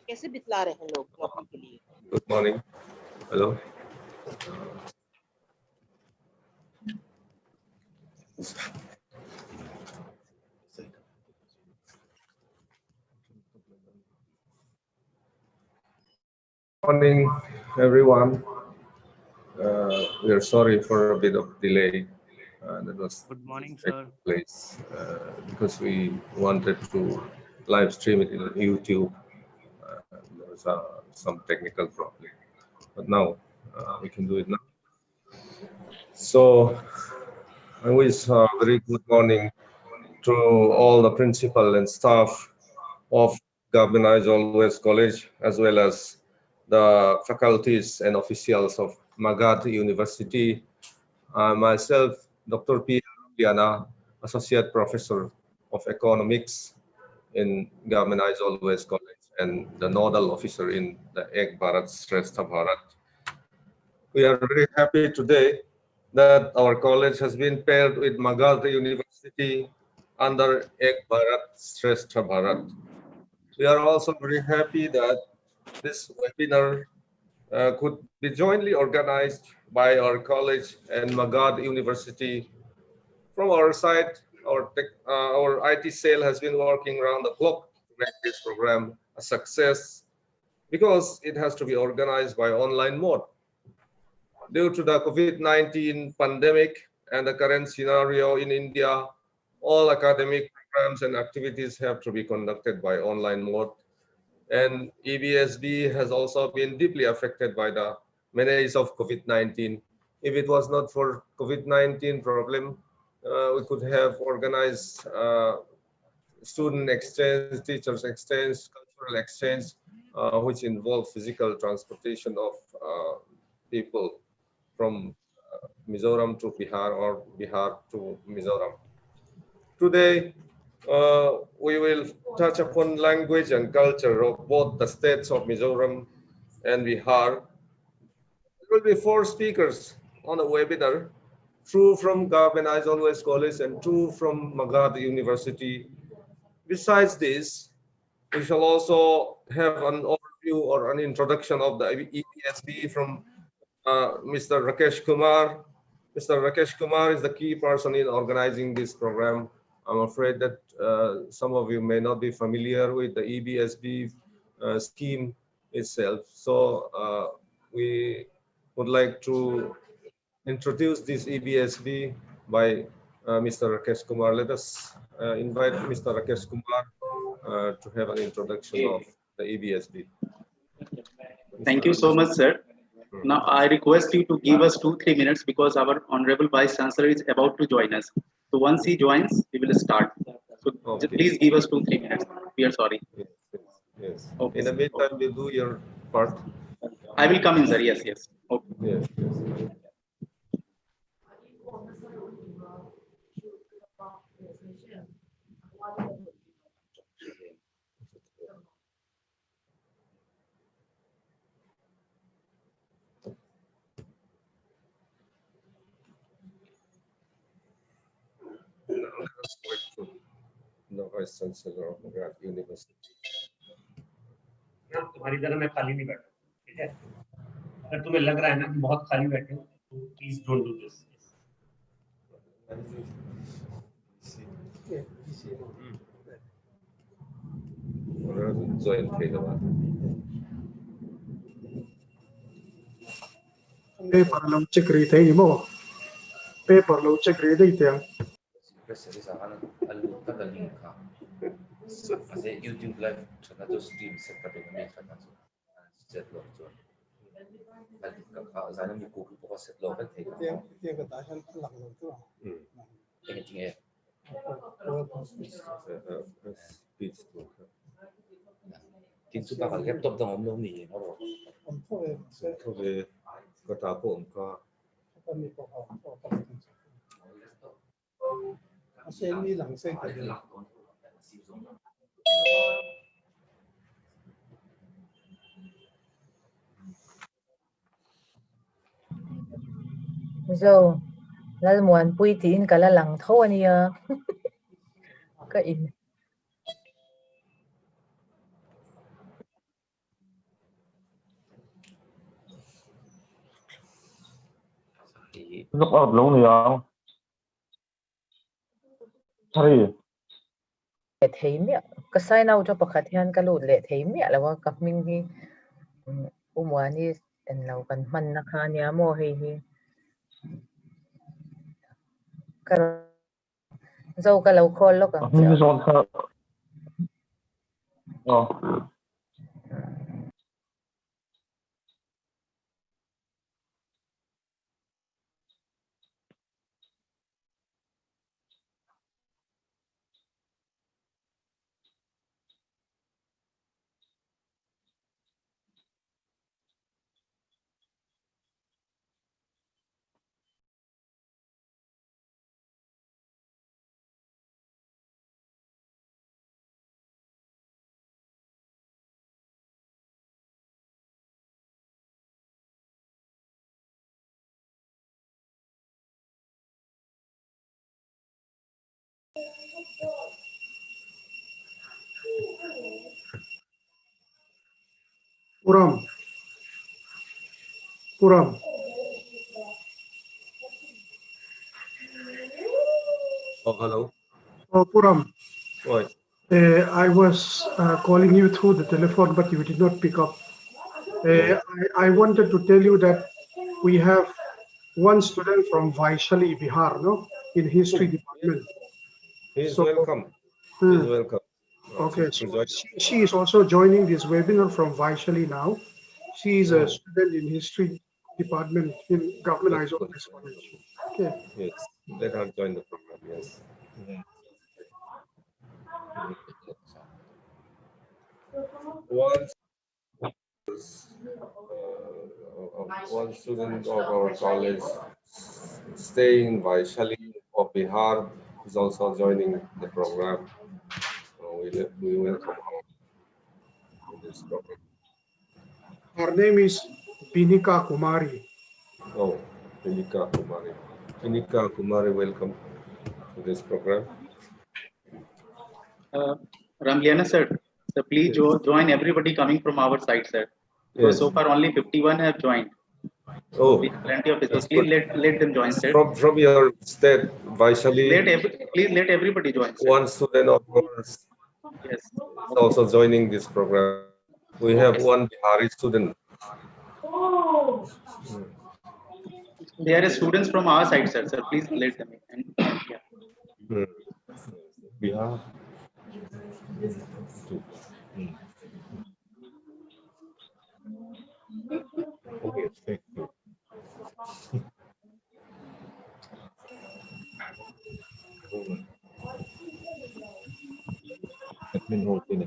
कैसे बितला रहे हैं लोग नौकरी के लिए? Good morning. Hello. Morning, everyone. We are sorry for a bit of delay. That was Good morning, sir. place because we wanted to live stream it in YouTube. There was some technical problem, but now we can do it now. So I wish a very good morning to all the principal and staff of Government Aizawl West College, as well as the faculties and officials of Magadh University. Myself, Dr. Phillia, Associate Professor of Economics in Government Aizawl West College and the Nodal Officer in the Ek Bharat Shrestha Bharat. We are very happy today that our college has been paired with Magadh University under Ek Bharat Shrestha Bharat. We are also very happy that this webinar could be jointly organized by our college and Magadh University. From our side, our IT cell has been working around the clock to make this program a success because it has to be organized by online mode. Due to the COVID-19 pandemic and the current scenario in India, all academic programs and activities have to be conducted by online mode. And EBSB has also been deeply affected by the menace of COVID-19. If it was not for COVID-19 problem, we could have organized student exchange, teachers exchange, cultural exchange, which involve physical transportation of people from Mizoram to Bihar or Bihar to Mizoram. Today, we will touch upon language and culture of both the states of Mizoram and Bihar. There will be 4 speakers on the webinar, 2 from Government Aizawl West College and 2 from Magadh University. Besides this, we shall also have an overview or an introduction of the EBSB from Mr. Rakesh Kumar. Mr. Rakesh Kumar is the key person in organizing this program. I'm afraid that some of you may not be familiar with the EBSB scheme itself. So we would like to introduce this EBSB by Mr. Rakesh Kumar. Let us invite Mr. Rakesh Kumar to have an introduction of the EBSB. Thank you so much, sir. Now I request you to give us 2-3 minutes because our Honorable Vice Chancellor is about to join us. So once he joins, we will start. So okay. Please give us 2-3 minutes. We are sorry. Yes. Okay. In the meantime, we'll do your part. I will come in, sir. Yes. Okay. Yes. The Vice Chancellor of Magadh University. तुम्हारी तरह मैं खाली नहीं बैठा, ठीक है? अगर तुम्हें लग रहा है ना कि बहुत खाली बैठे हो, तो please don't do this. Paper lo check rate hi mo. Paper lo check rate hi tiang. YouTube live chana jo stream set ka to me chana jo set lo jo ka zana mi ko ko set lo ka the Tiang ka ta han lang lo tu. anything eh Speech to tin su ba ka laptop da om lo ni no ro Om to e se to be ko ta po ka pa mi ko ha ko pa. Ase ni lang se ka de. So Lalsangpuii tiin kala lang tho niya. Ka in. Lúc ở lâu nữa không? Thôi. Lệ thấy mẹ. Kasay na cho pakatihan ka lo lệ thấy mẹ là wa kapming hi. Umwani en law kan man na kanya mo hi. Karo dâu ka law call lo ka. Mình dọn thở. Puram. Oh, hello. Oh, Puram. Right. I was calling you through the telephone, but you did not pick up. I wanted to tell you that we have one student from Vaishali, Bihar, no, in history department. He's So, welcome. He's welcome. Okay, so she is also joining this webinar from Vaishali now. She is a student in history department in Government Aizawl College. Okay. Yes, let her join the program. Yes. One student of our college staying in Vaishali of Bihar is also joining the program. We welcome her in this program. Her name is Bhawna Kumari. Oh, Bhawna Kumari. Bhawna Kumari, welcome to this program. Ramliana sir, so please join everybody coming from our side, sir. Because so far only 51 have joined. So we have plenty of people. Please let them join, sir. From your state, Vaishali. Please let everybody join, sir. One student of ours is also joining this program. We have one Bihari student. They are students from our side, sir. So please let them in. And, Bihar. Okay, thank you. Admin role in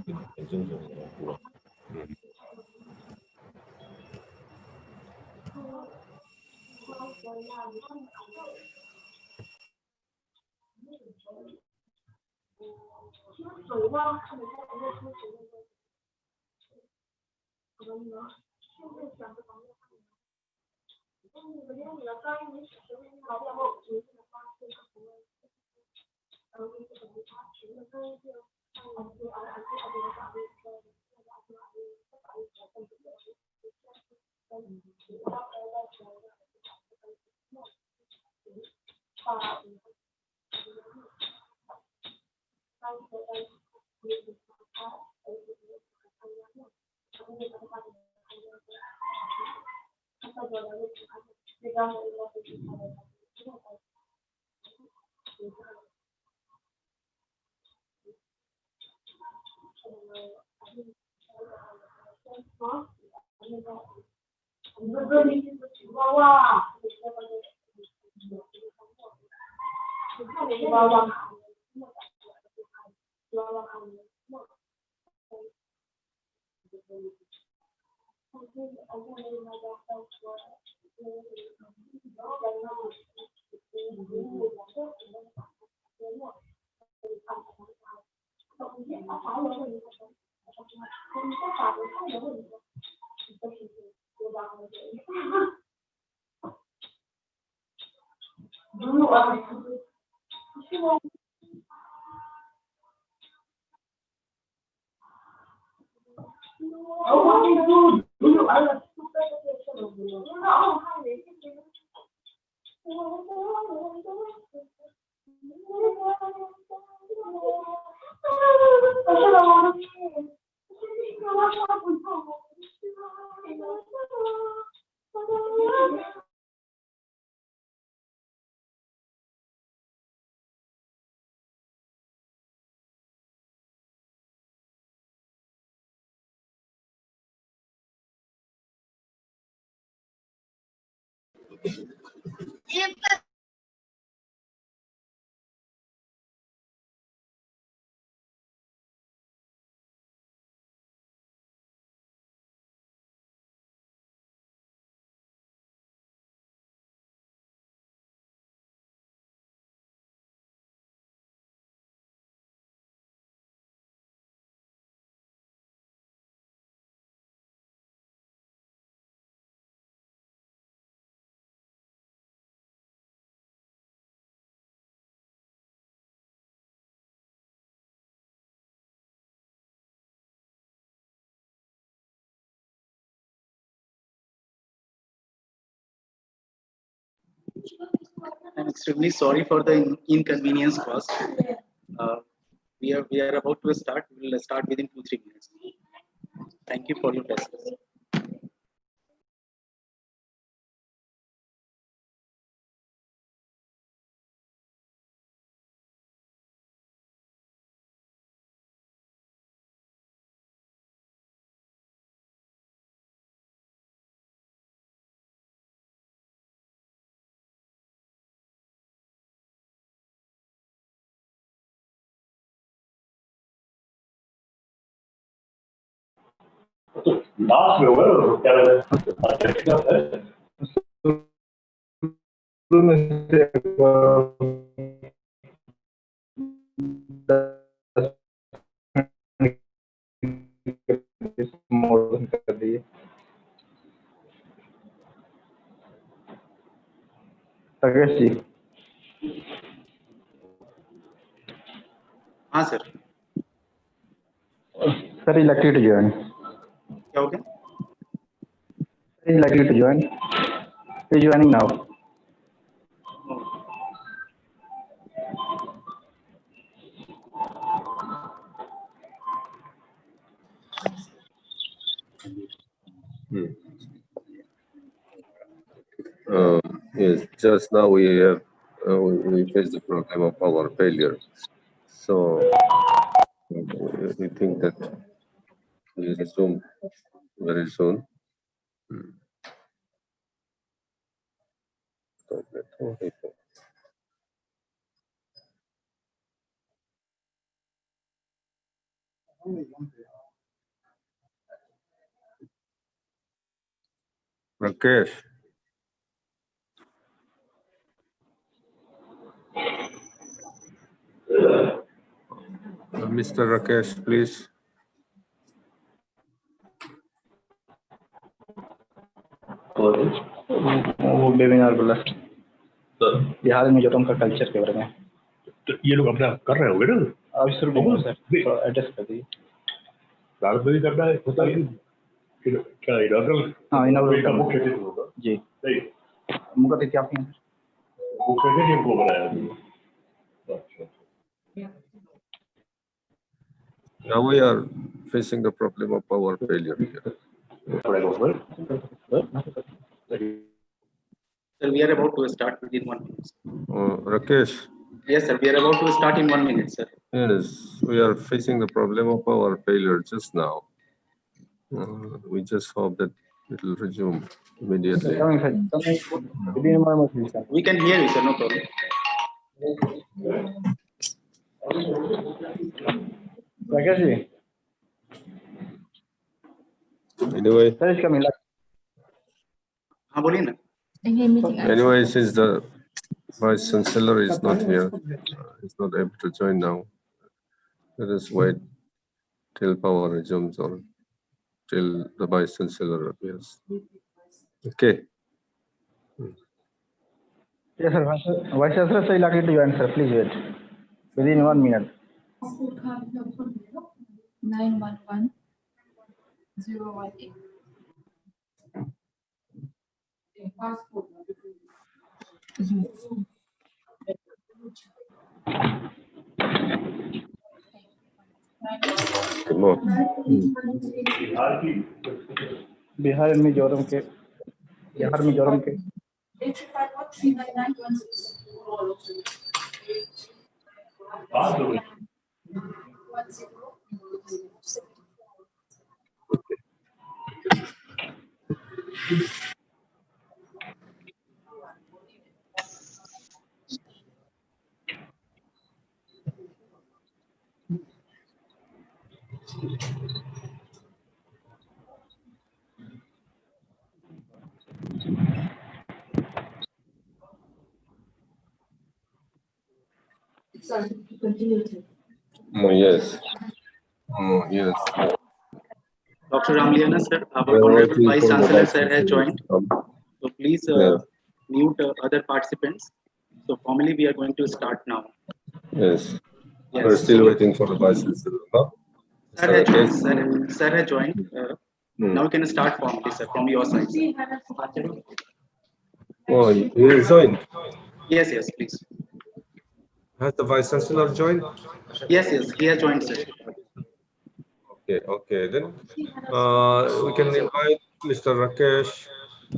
I'm extremely sorry for the inconvenience caused. We are about to start. We will start within 2-3 minutes. Thank you for your patience. Last over, हाँ sir very lucky to join. क्या हो गया? Very lucky to join. Are you joining now? Yes, just now we have we faced the problem of power failure. So we think that we will resume very soon. Rakesh. Mr. Rakesh, please. वो webinar को last Bihar में जोटम का culture के बारे में तो ये लोग अपना कर रहे होंगे ना अब शुरू करो सर एड्रेस कर दीजिए राजधानी करना है होता है क्या इनॉग्रल हाँ इनॉग्रल का मुख्य अतिथि होगा जी नहीं मुख्य अतिथि आप हैं मुख्य अतिथि को बनाया Now we are facing the problem of power failure here. Sir, we are about to start within 1 minute. Rakesh. Yes, sir. We are about to start in 1 minute, sir. Yes, we are facing the problem of power failure just now. We just hope that it will resume immediately. We can hear you, sir. No problem. Anyway. हाँ बोलिए ना. Anyway, since the Vice Chancellor is not here, he's not able to join now. Let us wait till power resumes or till the Vice Chancellor appears. Okay. Yes, sir. Vice Chancellor, sir, lucky to join, sir. Please wait. Within 1 minute. 911-018. Bihar and Mizoram के बिहार मिजोरम के 851-399-160. Sorry, continue. Yes. Yes. Dr. Ramliana sir, our We are Honorable waiting Vice for the Chancellor Vice sir has Chancellor joined. to come. So please Yes. mute other participants. So formally we are going to start now. Yes. Yes. We're still waiting for the Vice Chancellor. No? Sir has joined. Sir has joined. Now we can start formally, sir, from your side. Sir. Oh, he is joined. Yes, yes, please. Has the Vice Chancellor joined? Yes, yes, he has joined, sir. Okay. Then we can invite Mr. Rakesh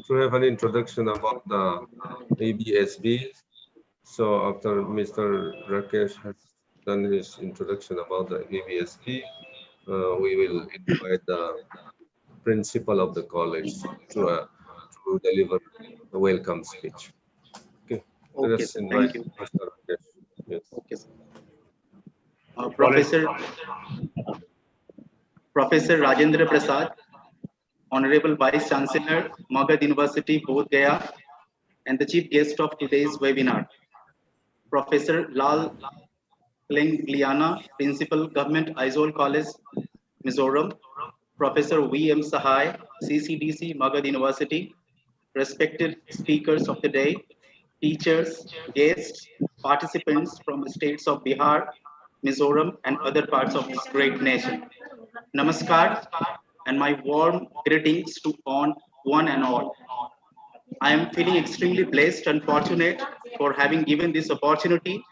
to have an introduction about the ABSB. So after Mr. Rakesh has done his introduction about the ABSB, we will invite the principal of the college to deliver the welcome speech. Okay. Okay, Let's sir. invite Thank you. Mr. Rakesh. Yes. Okay, sir. Professor Rajendra Prasad, Honorable Vice Chancellor, Magadh University, Bodh Gaya, and the chief guest of today's webinar, Professor Lalsangpuii, Principal, Government Aizawl College, Mizoram, Professor V.M. Sahai, CCDC, Magadh University, respected speakers of the day, teachers, guests, participants from the states of Bihar, Mizoram, and other parts of this great nation. Namaskar, and my warm greetings to one and all. I am feeling extremely blessed and fortunate for having given this opportunity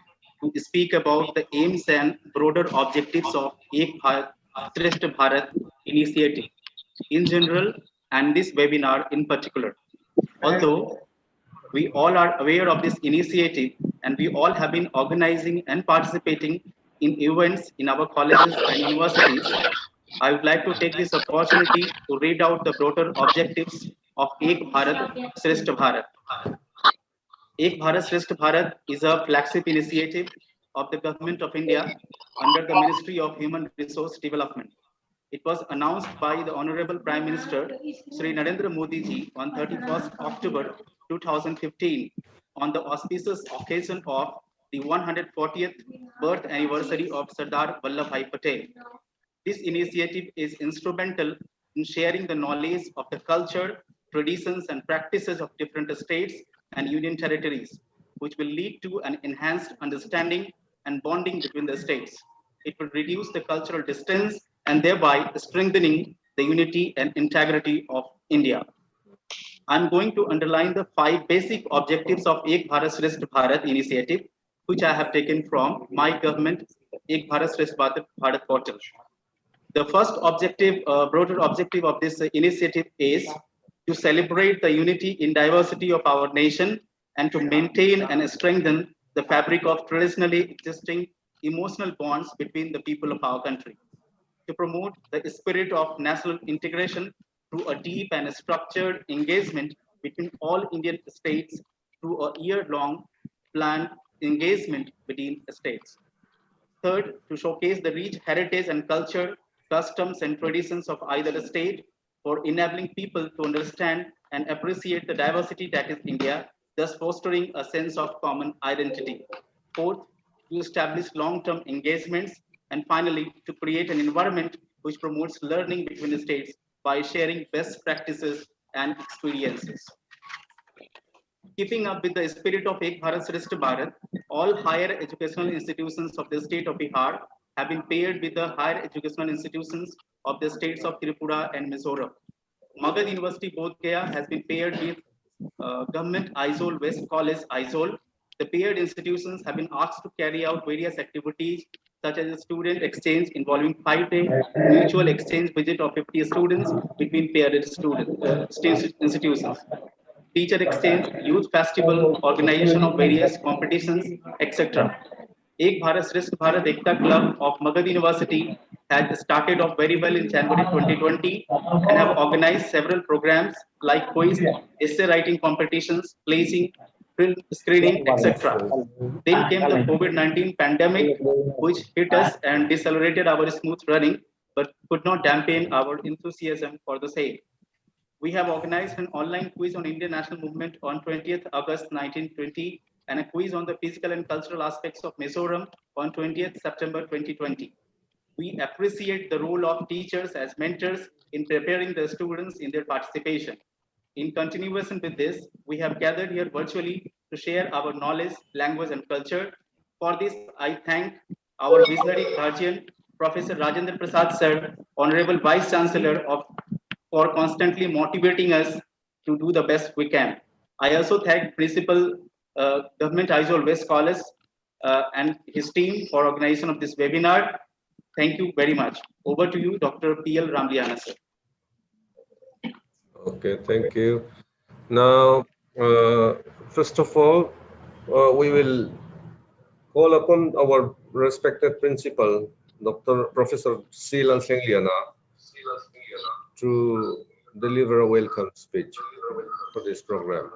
to speak about the aims and broader objectives of Ek Bharat, Shrestha Bharat initiative in general and this webinar in particular. Although we all are aware of this initiative and we all have been organizing and participating in events in our colleges and universities, I would like to take this opportunity to read out the broader objectives of Ek Bharat, Shrestha Bharat. Ek Bharat, Shrestha Bharat is a flagship initiative of the Government of India under the Ministry of Human Resource Development. It was announced by the Honorable Prime Minister Sri Narendra Modi ji on 31st October 2015 on the auspicious occasion of the 140th birth anniversary of Sardar Vallabhbhai Patel. This initiative is instrumental in sharing the knowledge of the culture, traditions, and practices of different states and union territories, which will lead to an enhanced understanding and bonding between the states. It will reduce the cultural distance and thereby strengthening the unity and integrity of India. I'm going to underline the 5 basic objectives of Ek Bharat Shrestha Bharat initiative, which I have taken from my government Ek Bharat Shrestha Bharat portal. The first objective, broader objective of this initiative is to celebrate the unity in diversity of our nation and to maintain and strengthen the fabric of traditionally existing emotional bonds between the people of our country. To promote the spirit of national integration through a deep and structured engagement between all Indian states through a year-long planned engagement between states. Third, to showcase the rich heritage and culture, customs and traditions of either state for enabling people to understand and appreciate the diversity that is India, thus fostering a sense of common identity. Fourth, to establish long-term engagements. And finally, to create an environment which promotes learning between the states by sharing best practices and experiences. Keeping up with the spirit of Ek Bharat Shrestha Bharat, all higher educational institutions of the state of Bihar have been paired with the higher educational institutions of the states of Tripura and Mizoram. Magadh University Bodh Gaya has been paired with Government Aizawl West College Aizawl. The paired institutions have been asked to carry out various activities such as a student exchange involving 5-day mutual exchange visit of 50 students between paired institutions, teacher exchange, youth festival, organization of various competitions, etc. Ek Bharat Shrestha Bharat Ekta Club of Magadh University has started off very well in January 2020 and have organized several programs like quiz, essay writing competitions, placing, film screening, etc. Then came the COVID-19 pandemic, which hit us and decelerated our smooth running, but could not dampen our enthusiasm for the same. We have organized an online quiz on Indian national movement on 20th August 1920 and a quiz on the physical and cultural aspects of Mizoram on 20th September 2020. We appreciate the role of teachers as mentors in preparing the students in their participation. In continuation with this, we have gathered here virtually to share our knowledge, language, and culture. For this, I thank our visionary guardian, Professor Rajendra Prasad Sir, Honorable Vice Chancellor for constantly motivating us to do the best we can. I also thank Principal Government Aizawl West College and his team for organization of this webinar. Thank you very much. Over to you, Dr. P.L. Ramliana, sir. Okay, thank you. Now, first of all, we will call upon our respected principal, Dr. Professor C. Lalsangpuii to deliver a welcome speech for this program.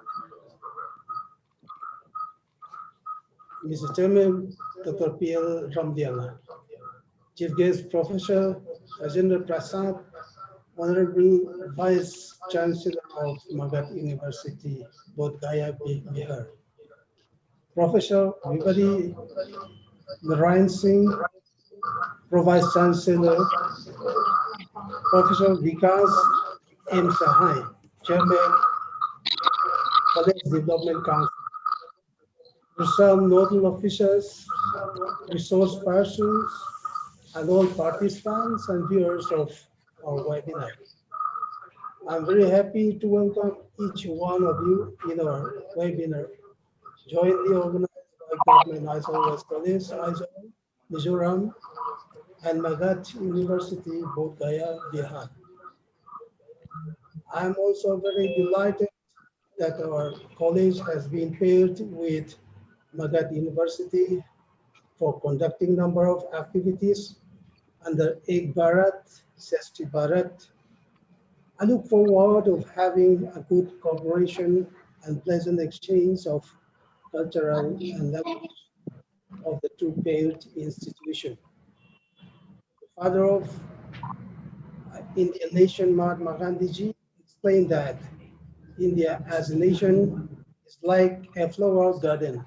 Mr. Chairman, Dr. P.L. Ramliana, Chief Guest Professor Rajendra Prasad, Honorable Vice Chancellor of Magadh University, Bodh Gaya, Bihar, Professor Vivadi Narayan Singh, Pro Vice Chancellor, Professor Vikas M. Sahai, Chairman, College Development Council, some nodal officers, resource persons, and all participants and viewers of our webinar. I'm very happy to welcome each one of you in our webinar, jointly organized by Government Aizawl West College, Aizawl, Mizoram, and Magadh University, Bodh Gaya, Bihar. I'm also very delighted that our college has been paired with Magadh University for conducting number of activities under Ek Bharat, Shrestha Bharat. I look forward of having a good cooperation and pleasant exchange of cultural and language of the two paired institutions. The father of Indian nation, Mahatma Gandhi explained that India as a nation is like a flower garden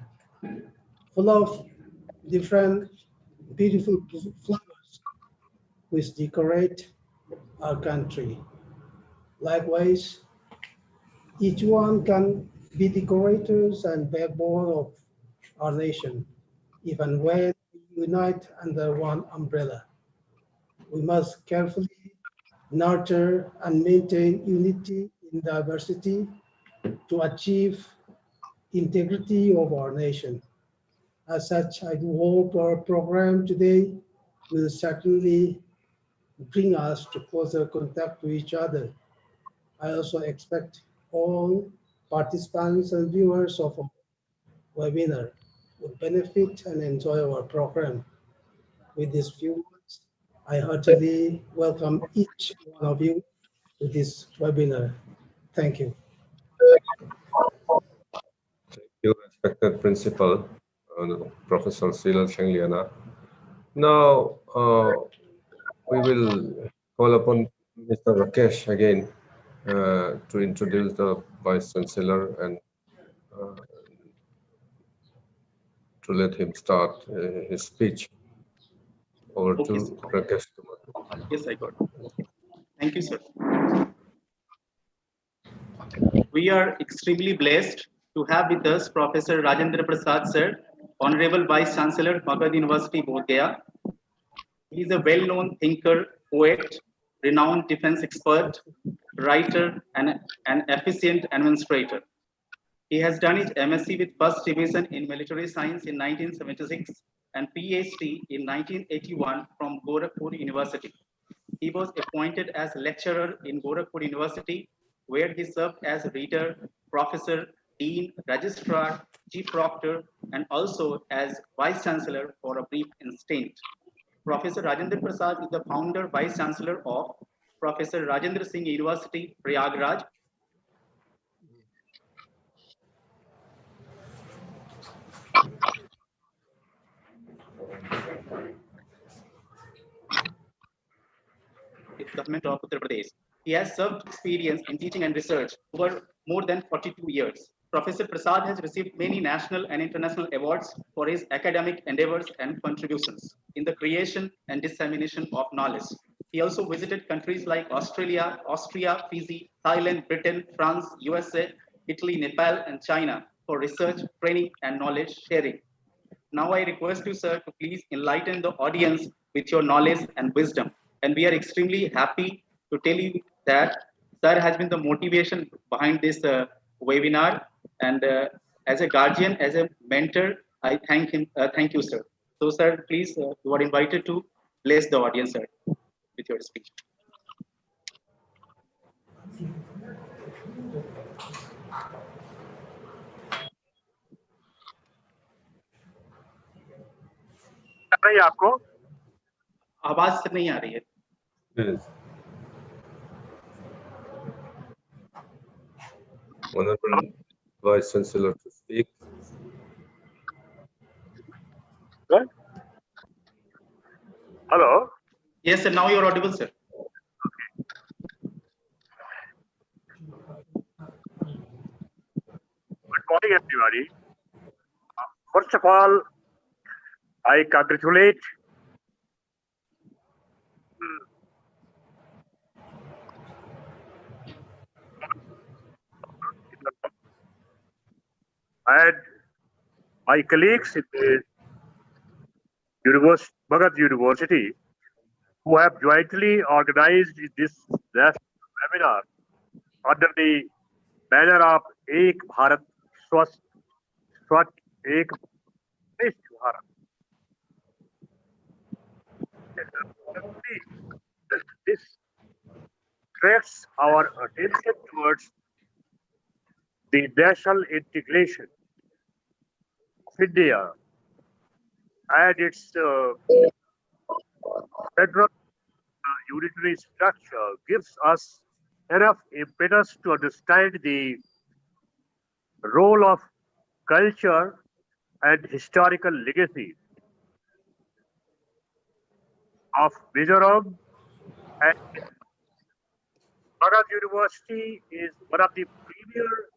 full of different beautiful flowers which decorate our country. Likewise, each one can be decorators and backbone of our nation, even when we unite under one umbrella. We must carefully nurture and maintain unity in diversity to achieve integrity of our nation. As such, I do hope our program today will certainly bring us to closer contact with each other. I also expect all participants and viewers of our webinar will benefit and enjoy our program. With these few words, I heartily welcome each one of you to this webinar. Thank you. Thank you, respected principal, Professor C. Lalsangpuii. Now, we will call upon Mr. Rakesh again to introduce the Vice Chancellor and to let him start his speech. Over to Rakesh. Yes, I got it. Thank you, sir. We are extremely blessed to have with us Professor Rajendra Prasad Sir, Honorable Vice Chancellor, Magadh University, Bodh Gaya. He is a well-known thinker, poet, renowned defense expert, writer, and an efficient administrator. He has done his MSc with First Division in Military Science in 1976 and PhD in 1981 from Gorakhpur University. He was appointed as lecturer in Gorakhpur University, where he served as reader, professor, dean, registrar, chief proctor, and also as vice chancellor for a brief stint. Professor Rajendra Prasad is the founder, vice chancellor of Professor Rajendra Singh University, Prayagraj. Government of Uttar Pradesh. He has served experience in teaching and research over more than 42 years. Professor Prasad has received many national and international awards for his academic endeavors and contributions in the creation and dissemination of knowledge. He also visited countries like Australia, Austria, Fiji, Thailand, Britain, France, USA, Italy, Nepal, and China for research, training, and knowledge sharing. Now I request you, sir, to please enlighten the audience with your knowledge and wisdom. And we are extremely happy to tell you that sir has been the motivation behind this webinar. And as a guardian, as a mentor, I thank him. Thank you, sir. So, sir, please, you are invited to bless the audience, sir, with your speech. आपको आवाज से नहीं आ रही है. Yes. Honorable Vice Chancellor to speak. Good. Hello. Yes, sir. Now you're audible, sir. Good morning, everybody. First of all, I congratulate and my colleagues in the Magadh University who have jointly organized this webinar under the banner of Ek Bharat Swasth Ek Bharat. This directs our attention towards the national integration of India and its federal unitary structure gives us enough impetus to understand the role of culture and historical legacy of Mizoram, and Magadh University is one of the premier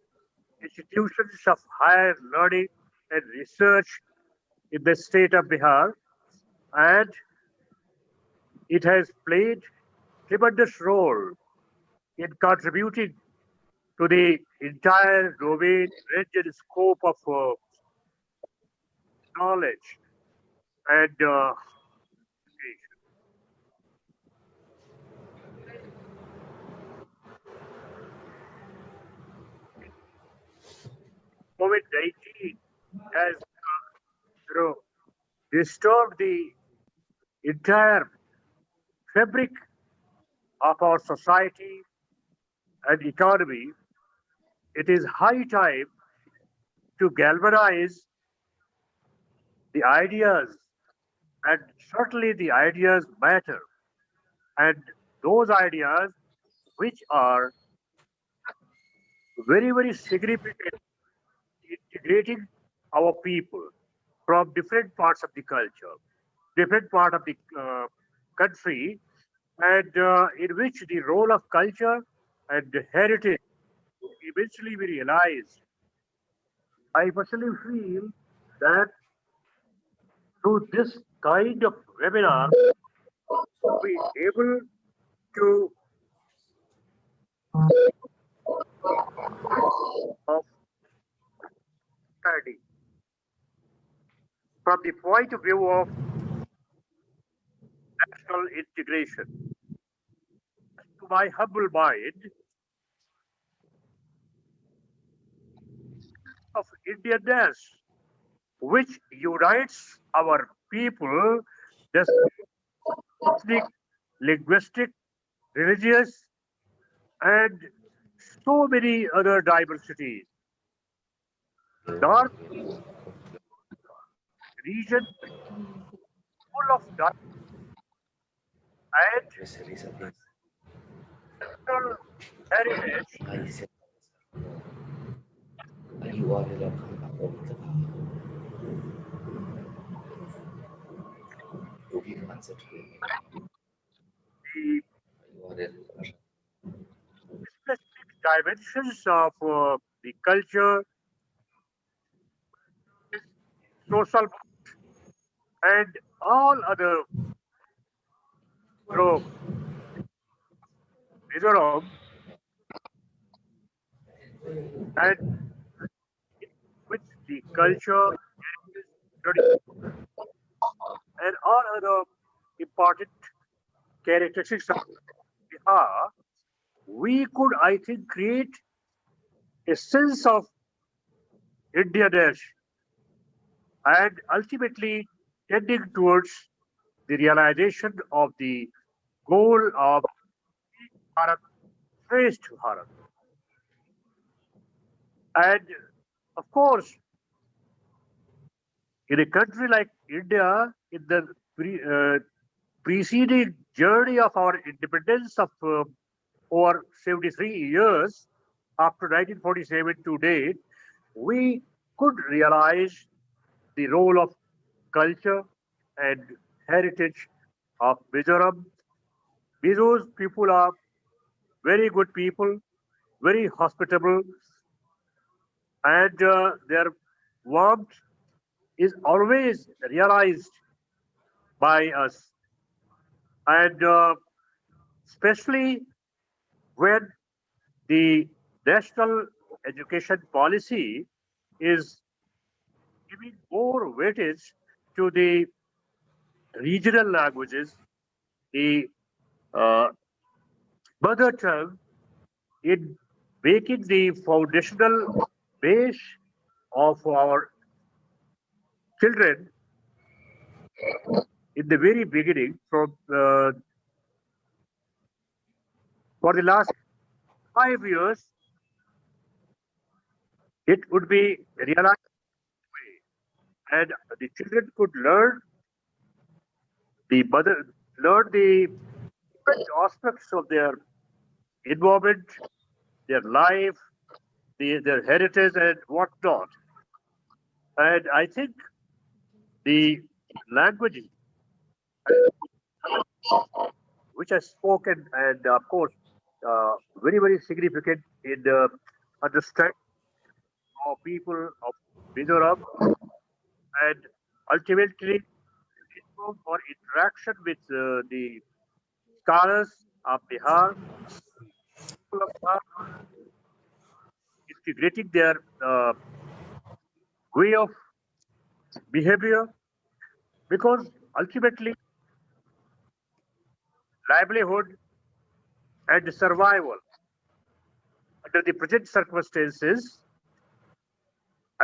institutions of higher learning and research in the state of Bihar, and it has played tremendous role in contributing to the entire domain, range and scope of knowledge and education. COVID-19 has disturbed the entire fabric of our society and economy. It is high time to galvanize the ideas, and certainly the ideas matter, and those ideas which are very, very significant integrating our people from different parts of the culture, different part of the country, and in which the role of culture and heritage eventually we realize. I personally feel that through this kind of webinar, we are able to of understanding from the point of view of national integration. To my humble mind, of Indianness, which unites our people, the ethnic, linguistic, religious, and so many other diversities. North region full of diversity and cultural heritage. The specific dimensions of the culture, social, and all other group. Mizoram and which the culture, tradition, and all other important characteristics of Bihar, we could, I think, create a sense of Indianness and ultimately tending towards the realization of the goal of Bharat, Shrestha Bharat. And of course, in a country like India, in the preceding journey of our independence of over 73 years, after 1947 to date, we could realize the role of culture and heritage of Mizoram. Mizo's people are very good people, very hospitable, and their warmth is always realized by us. And especially when the national education policy is giving more weightage to the regional languages, the uh, mother tongue, in making the foundational base of our children in the very beginning from for the last 5 years, it would be realized and the children could learn the mother learn the different aspects of their environment, their life, their heritage and whatnot. And I think the language which I spoken and of course very very significant in understanding of people of Mizoram and ultimately for interaction with the scholars of Bihar, people of Bihar, integrating their way of behavior because ultimately livelihood and survival under the present circumstances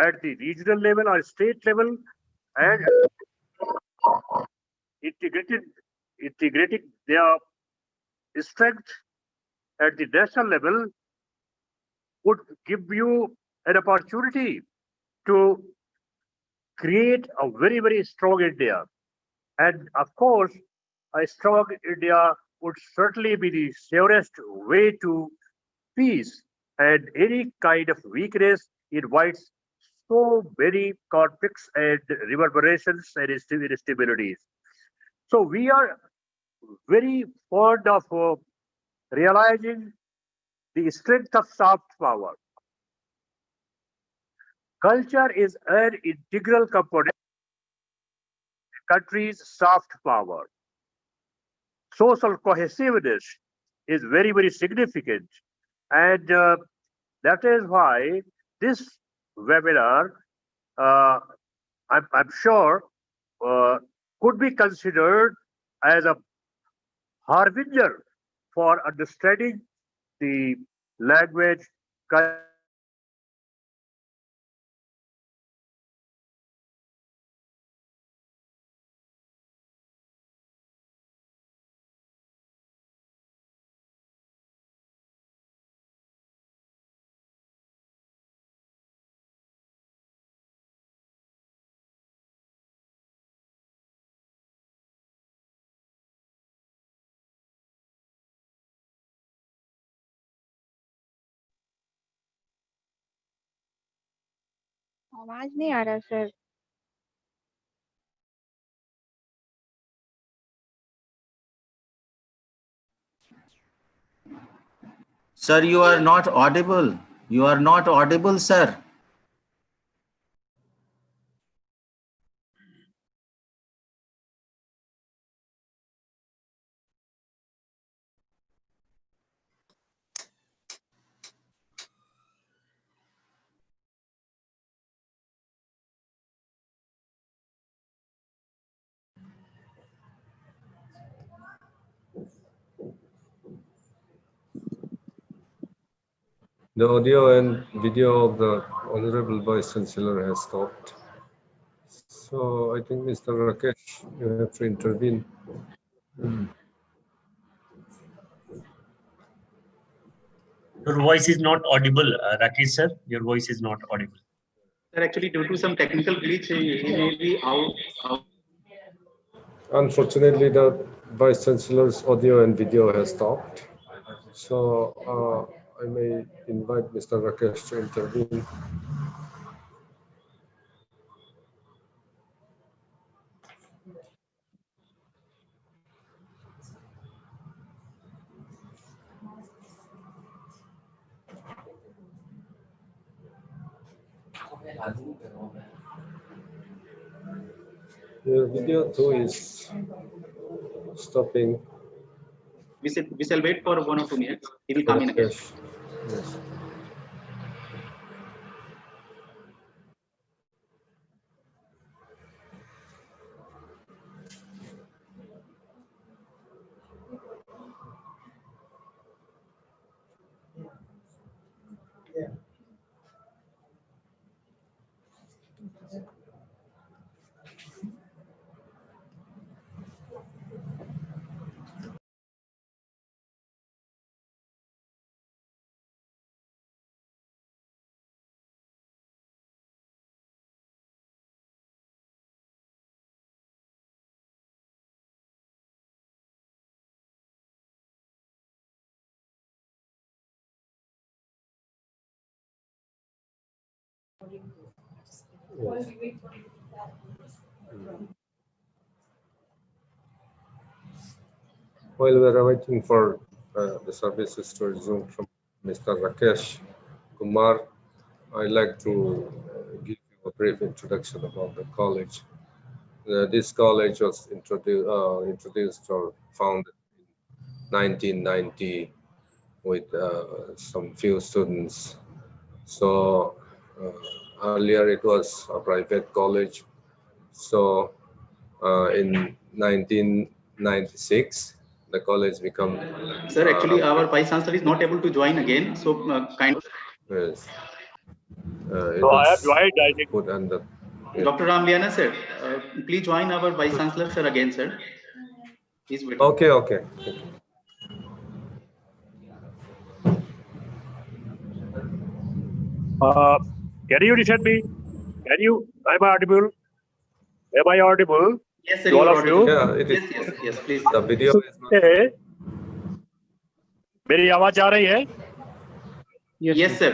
at the regional level or state level and integrating their strength at the national level would give you an opportunity to create a very, very strong India. And of course, a strong India would certainly be the surest way to peace. And any kind of weakness invites so many conflicts and reverberations and instabilities. So we are very fond of realizing the strength of soft power. Culture is an integral component of the country's soft power. Social cohesiveness is very, very significant. And that is why this webinar I'm sure could be considered as a harbinger for understanding the language, culture. आवाज नहीं आ रहा sir. Sir, you are not audible. You are not audible, sir. The audio and video of the Honorable Vice Chancellor has stopped. So I think Mr. Rakesh, you have to intervene. Your voice is not audible, Rakesh sir. Your voice is not audible. Sir, actually, due to some technical glitch, he may be out. Unfortunately, the Vice Chancellor's audio and video has stopped. So I may invite Mr. Rakesh to intervene. Your video too is stopping. We shall wait for 1 or 2 minutes. He will come in again. Yes. While we are waiting for the services to resume from Mr. Rakesh Kumar, I'd like to give you a brief introduction about the college. This college was introduced or founded in 1990 with some few students. So earlier it was a private college. So in 1996, the college become. Sir, actually, our Vice Chancellor is not able to join again. So kind of. Yes. So I have joined, I think. Put under. Yeah. Dr. Ramliana, sir, please join our Vice Chancellor, sir, again, sir. He's waiting. Okay. Can you listen me? Am I audible? Am I audible? Yes, sir, to all of you? Yeah, it is. Yes, please. The video is not. मेरी आवाज आ रही है? Yes, sir.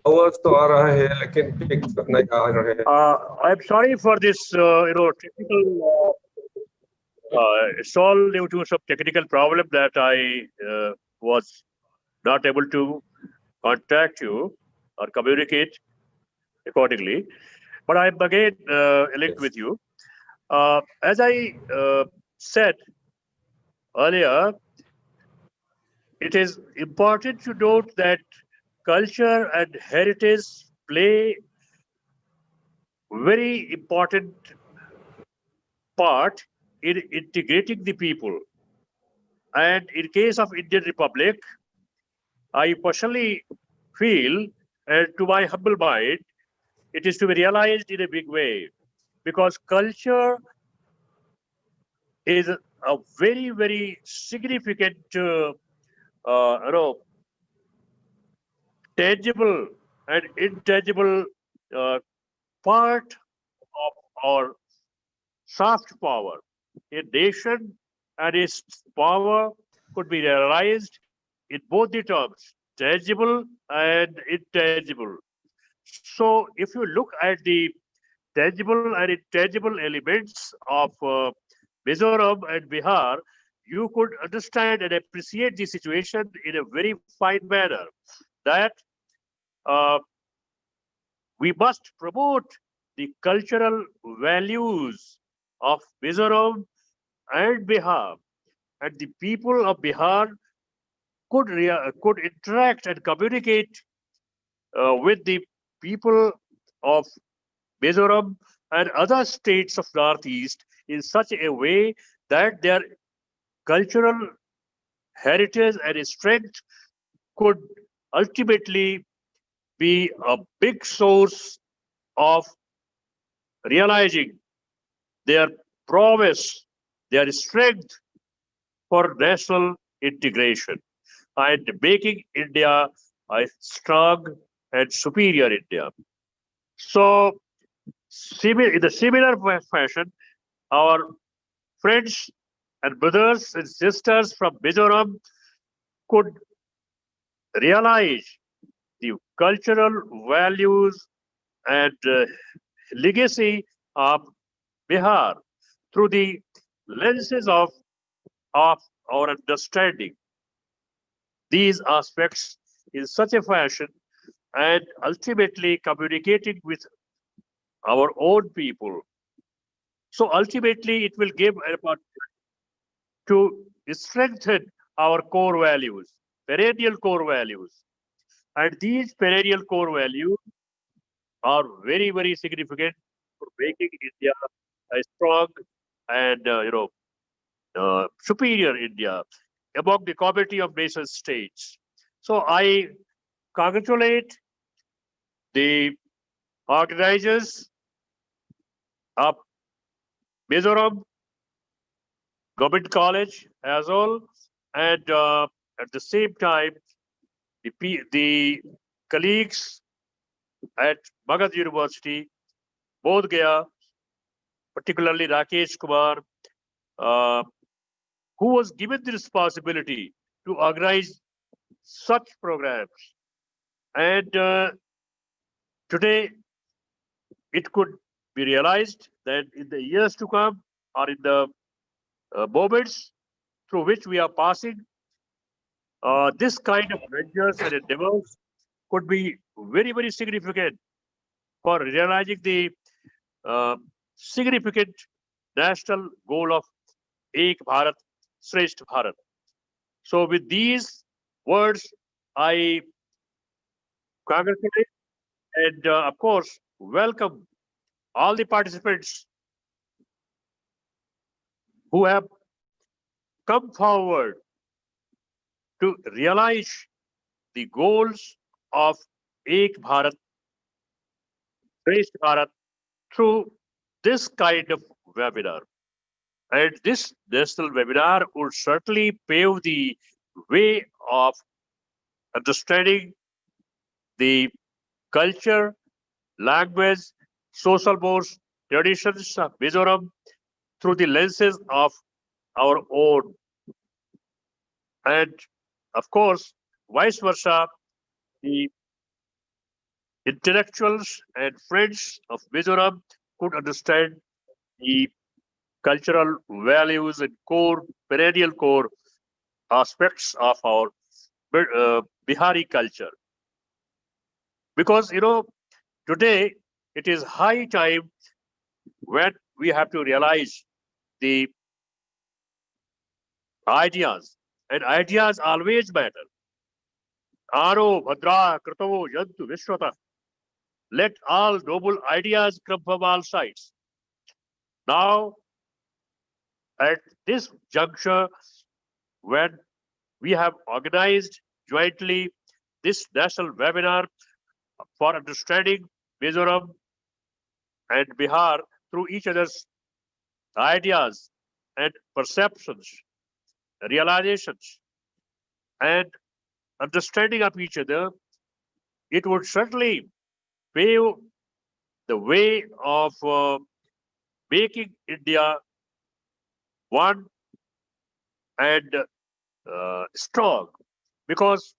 आवाज तो आ रहा है लेकिन pick नहीं आ रहा है. I'm sorry for this, technical. It's all due to some technical problem that I was not able to contact you or communicate accordingly. But I'm again linked with you. As I said earlier, it is important to note that culture and heritage play very important part in integrating the people. And in case of Indian Republic, I personally feel, and to my humble mind, it is to be realized in a big way, because culture is a very, very significant, tangible and intangible uh, part of our soft power. A nation and its power could be realized in both the terms, tangible and intangible. So, if you look at the tangible and intangible elements of Mizoram and Bihar, you could understand and appreciate the situation in a very fine manner. That uh, we must promote the cultural values of Mizoram and Bihar, and the people of Bihar could interact and communicate with the people of Mizoram and other states of Northeast in such a way that their cultural heritage and strength could ultimately be a big source of realizing their prowess, their strength for national integration and making India a strong and superior India. So, in the similar fashion, our friends and brothers and sisters from Mizoram could realize the cultural values and legacy of Bihar through the lenses of our understanding these aspects in such a fashion and ultimately communicating with our own people. So ultimately, it will give an opportunity to strengthen our core values, perennial core values. And these perennial core values are very, very significant for making India a strong and superior India among the community of nation states. So I congratulate the organizers of Mizoram Government College, Aizawl, and at the same time, the colleagues at Magadh University, Bodh Gaya, particularly Rakesh Kumar, uh, who was given the responsibility to organize such programs. And today, it could be realized that in the years to come, or in the moments through which we are passing, this kind of ventures and endeavors could be very, very significant for realizing the significant national goal of Ek Bharat, Shresth Bharat. So with these words, I congratulate and of course welcome all the participants who have come forward to realize the goals of Ek Bharat, Shresth Bharat through this kind of webinar. And this national webinar would certainly pave the way of understanding the culture, language, social mores, traditions of Mizoram through the lenses of our own. And of course, vice versa, the intellectuals and friends of Mizoram could understand the cultural values and perennial core aspects of our Bihari culture. Because, today it is high time when we have to realize the ideas, and ideas always matter. Aro, Bhadra, Krito, Yantu, Vishwata. let all noble ideas come from all sides. Now, at this juncture, when we have organized jointly this national webinar for understanding Mizoram and Bihar through each other's ideas and perceptions, realizations, and understanding of each other, it would certainly pave the way of making India one and strong, because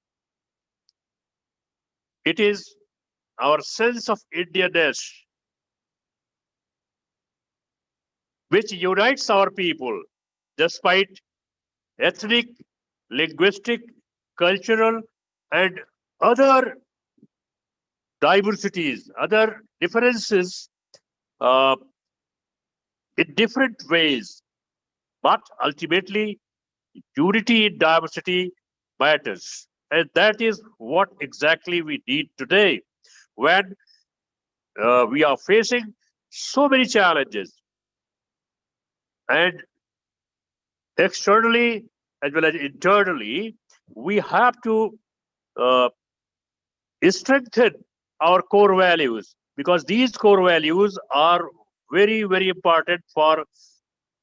it is our sense of Indianness which unites our people despite ethnic, linguistic, cultural, and other diversities, other differences uh, in different ways. But ultimately, unity in diversity matters. And that is what exactly we need today when we are facing so many challenges. And externally as well as internally, we have to uh, strengthen our core values, because these core values are very, very important for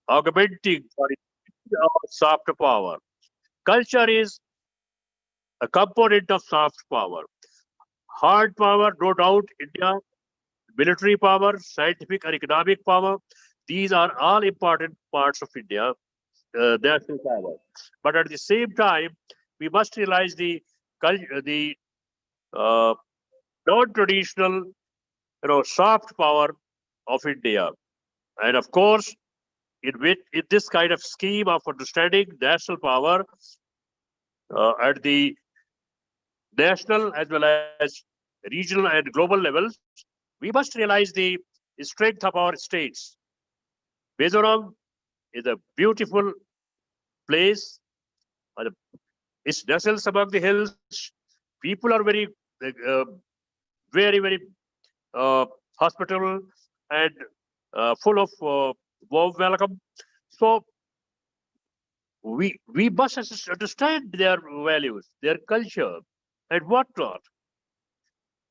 augmenting our soft power. Culture is a component of soft power. Hard power, no doubt, India, military power, scientific and economic power, these are all important parts of India, national power. But at the same time, we must realize the uh, non-traditional, soft power of India. And of course, in this kind of scheme of understanding national power at the national as well as regional and global levels, we must realize the strength of our states. Mizoram is a beautiful place. uh, It nestles among the hills. People are uh, very, very hospitable and full of warm welcome. So we must understand their values, their culture, and whatnot.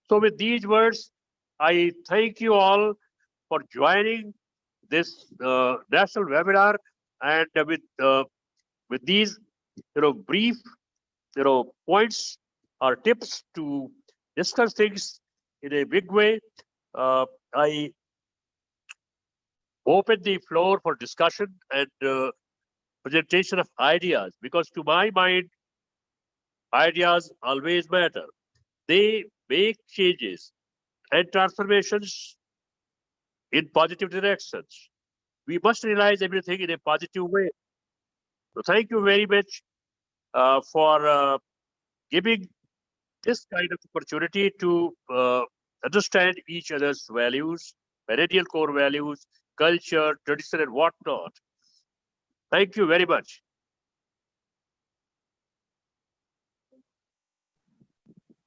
So with these words, I thank you all for joining this national webinar, and with these brief points or tips to discuss things in a big way, I open the floor for discussion and presentation of ideas, because to my mind, ideas always matter. They make changes and transformations in positive directions. We must realize everything in a positive way. So thank you very much for giving this kind of opportunity to understand each other's values, perennial core values, culture, tradition, and whatnot. Thank you very much.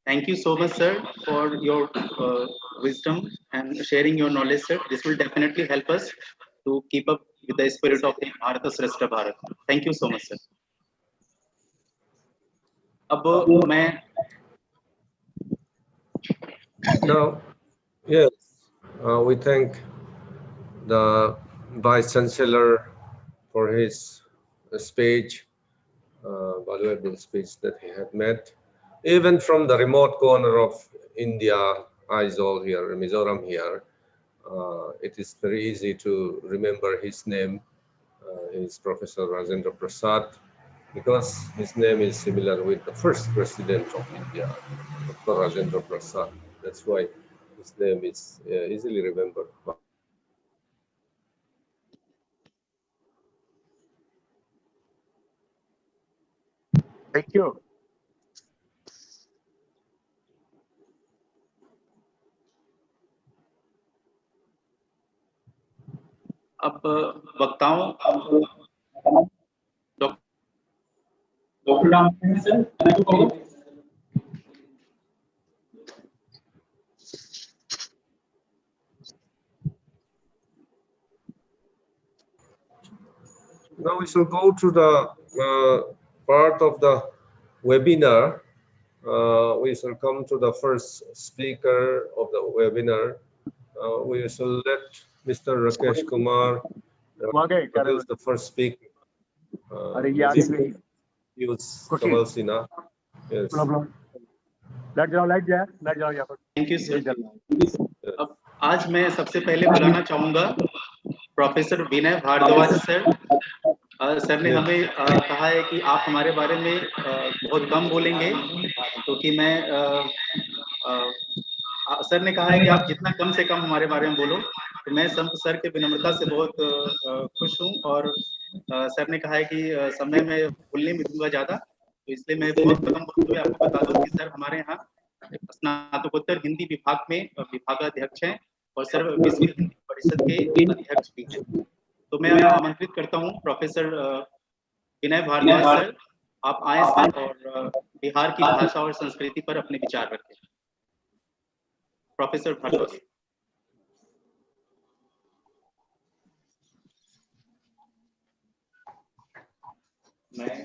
Thank you so much, sir, for your wisdom and sharing your knowledge, sir. This will definitely help us to keep up with the spirit of the Bharata Shrestha Bharat. Thank you so much, sir. Now, yes, we thank the Vice Chancellor for his speech, valuable speech that he had made. Even from the remote corner of India, Aizawl here, Mizoram here, it is very easy to remember his name. Is Professor Rajendra Prasad, because his name is similar with the first president of India, Dr. Rajendra Prasad. That's why his name is easily remembered. Thank you. अब वक्ताओं Now we shall go to the part of the webinar. We shall come to the first speaker of the webinar. We shall let Mr. Rakesh Kumar introduce the first speaker. This is Kamal Sinha. Yes. Thank you sir. अब आज मैं सबसे पहले बुलाना चाहूंगा professor विनय Bhardwaj sir. Sir ने हमें कहा है कि आप हमारे बारे में बहुत कम बोलेंगे, क्योंकि मैं सर ने कहा है कि आप जितना कम से कम हमारे बारे में बोलो। तो मैं सर के विनम्रता से बहुत खुश हूं, और सर ने कहा है कि समय में बोलने में दूंगा ज्यादा, तो इसलिए मैं बहुत कम बोलते हुए आपको बता दूं कि सर हमारे यहाँ स्नातकोत्तर हिंदी विभाग में विभागाध्यक्ष हैं, और सर विश्व हिंदी परिषद के अध्यक्ष भी हैं। तो मैं आमंत्रित करता हूँ प्रोफेसर विनय भारद्वाज सर, आप आए सर और बिहार की भाषा और संस्कृति पर अपने विचार रखें। प्रोफेसर भारद्वाज।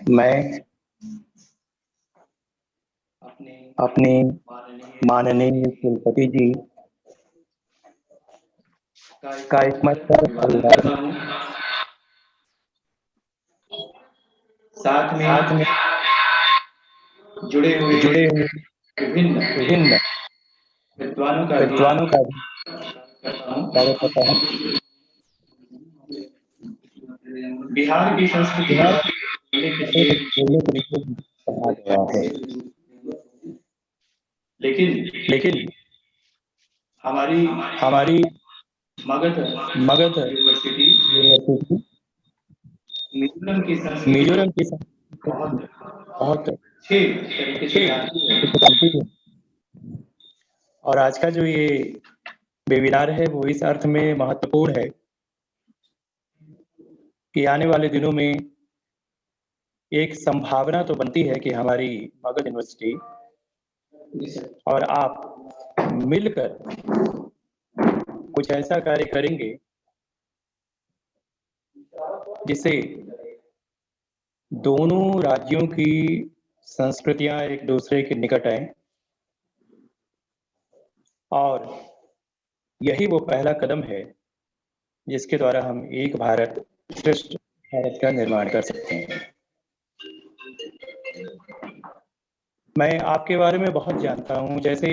मैं अपने माननीय कुलपति जी का एक मत साथ में जुड़े हुए विभिन्न विद्वानों का स्वागत करता हूँ। बिहार की संस्कृति कहा गया है, लेकिन हमारी मगध यूनिवर्सिटी मिजोरम की बहुत अच्छे तरीके से जानती है। और आज का जो ये वेबिनार है वो इस अर्थ में महत्वपूर्ण है कि आने वाले दिनों में एक संभावना तो बनती है कि हमारी मगध यूनिवर्सिटी और आप मिलकर कुछ ऐसा कार्य करेंगे जिससे दोनों राज्यों की संस्कृतियां एक दूसरे के निकट आए, और यही वो पहला कदम है जिसके द्वारा हम एक भारत श्रेष्ठ भारत का निर्माण कर सकते हैं। मैं आपके बारे में बहुत जानता हूं, जैसे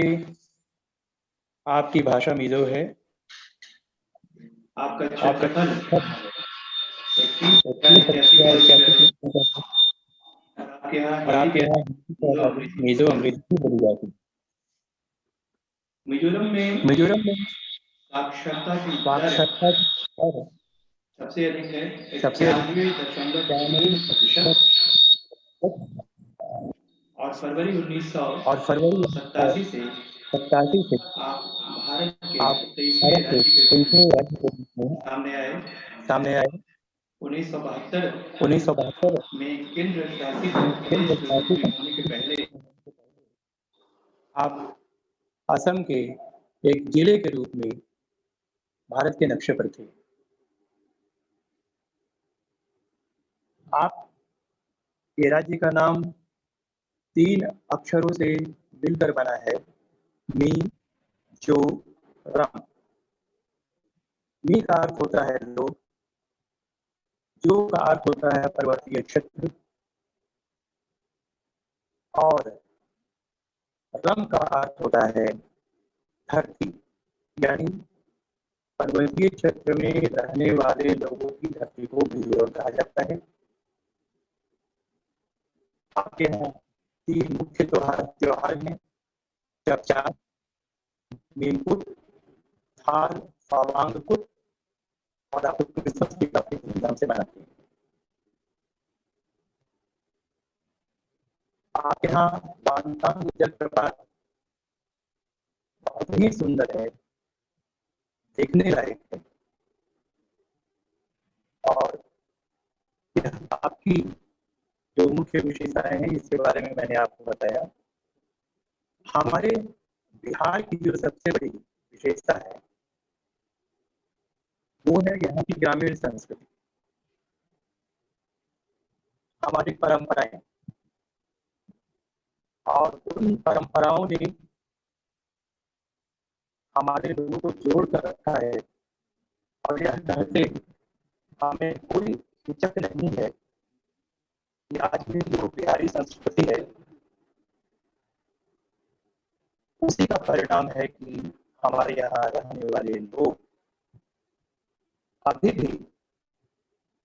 आपकी भाषा मिजो है, आपका और आपके यहाँ मिजो अंग्रेजी बोली जाती है। मिजोरम में साक्षरता की दर सबसे अधिक है, सबसे और फरवरी 1987 से आप भारत के 23वें राज्य सामने आए। 1972 में केंद्र शासित होने के पहले आप असम के एक जिले के रूप में भारत के नक्शे पर थे। आप ये राज्य का नाम 3 अक्षरों से मिलकर बना है, मी जो रम। मी का अर्थ होता है लोग, जो का अर्थ होता है पर्वतीय क्षेत्र, और रम का अर्थ होता है धरती, यानी पर्वतीय क्षेत्र में रहने वाले लोगों की धरती को मिजोरम कहा जाता है। आपके यहाँ 3 मुख्य त्योहार हैं, चपचार, मीनपुट, थाल, फावांगकुट, और आप क्रिसमस की काफी धूमधाम से मनाते हैं। आपके यहाँ लांगतांग जलप्रपात बहुत ही सुंदर है, देखने लायक है, और आपकी जो मुख्य विशेषताएं हैं इसके बारे में मैंने आपको बताया। हमारे बिहार की जो सबसे बड़ी विशेषता है वो है यहाँ की ग्रामीण संस्कृति। हमारी परंपराएं, और उन परंपराओं ने हमारे लोगों को जोड़ कर रखा है। और यह कहते हमें कोई हिचक नहीं है कि आज भी जो बिहारी संस्कृति है उसी का परिणाम है कि हमारे यहाँ रहने वाले लोग अभी भी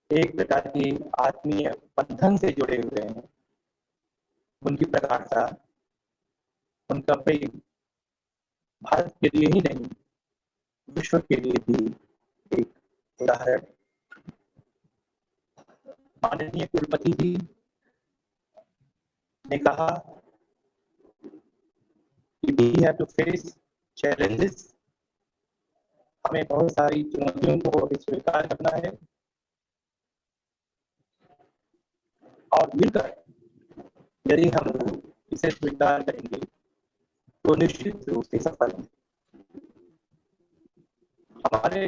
एक प्रकार की आत्मीय बंधन से जुड़े हुए हैं। उनकी प्रगाढ़ता, उनका प्रेम भारत के लिए ही नहीं, विश्व के लिए भी एक उदाहरण। माननीय कुलपति जी ने कहा कि we have to face challenges, हमें बहुत सारी चुनौतियों को अभी स्वीकार करना है और मिलकर यदि हम लोग इसे स्वीकार करेंगे तो निश्चित रूप से सफल हैं। हमारे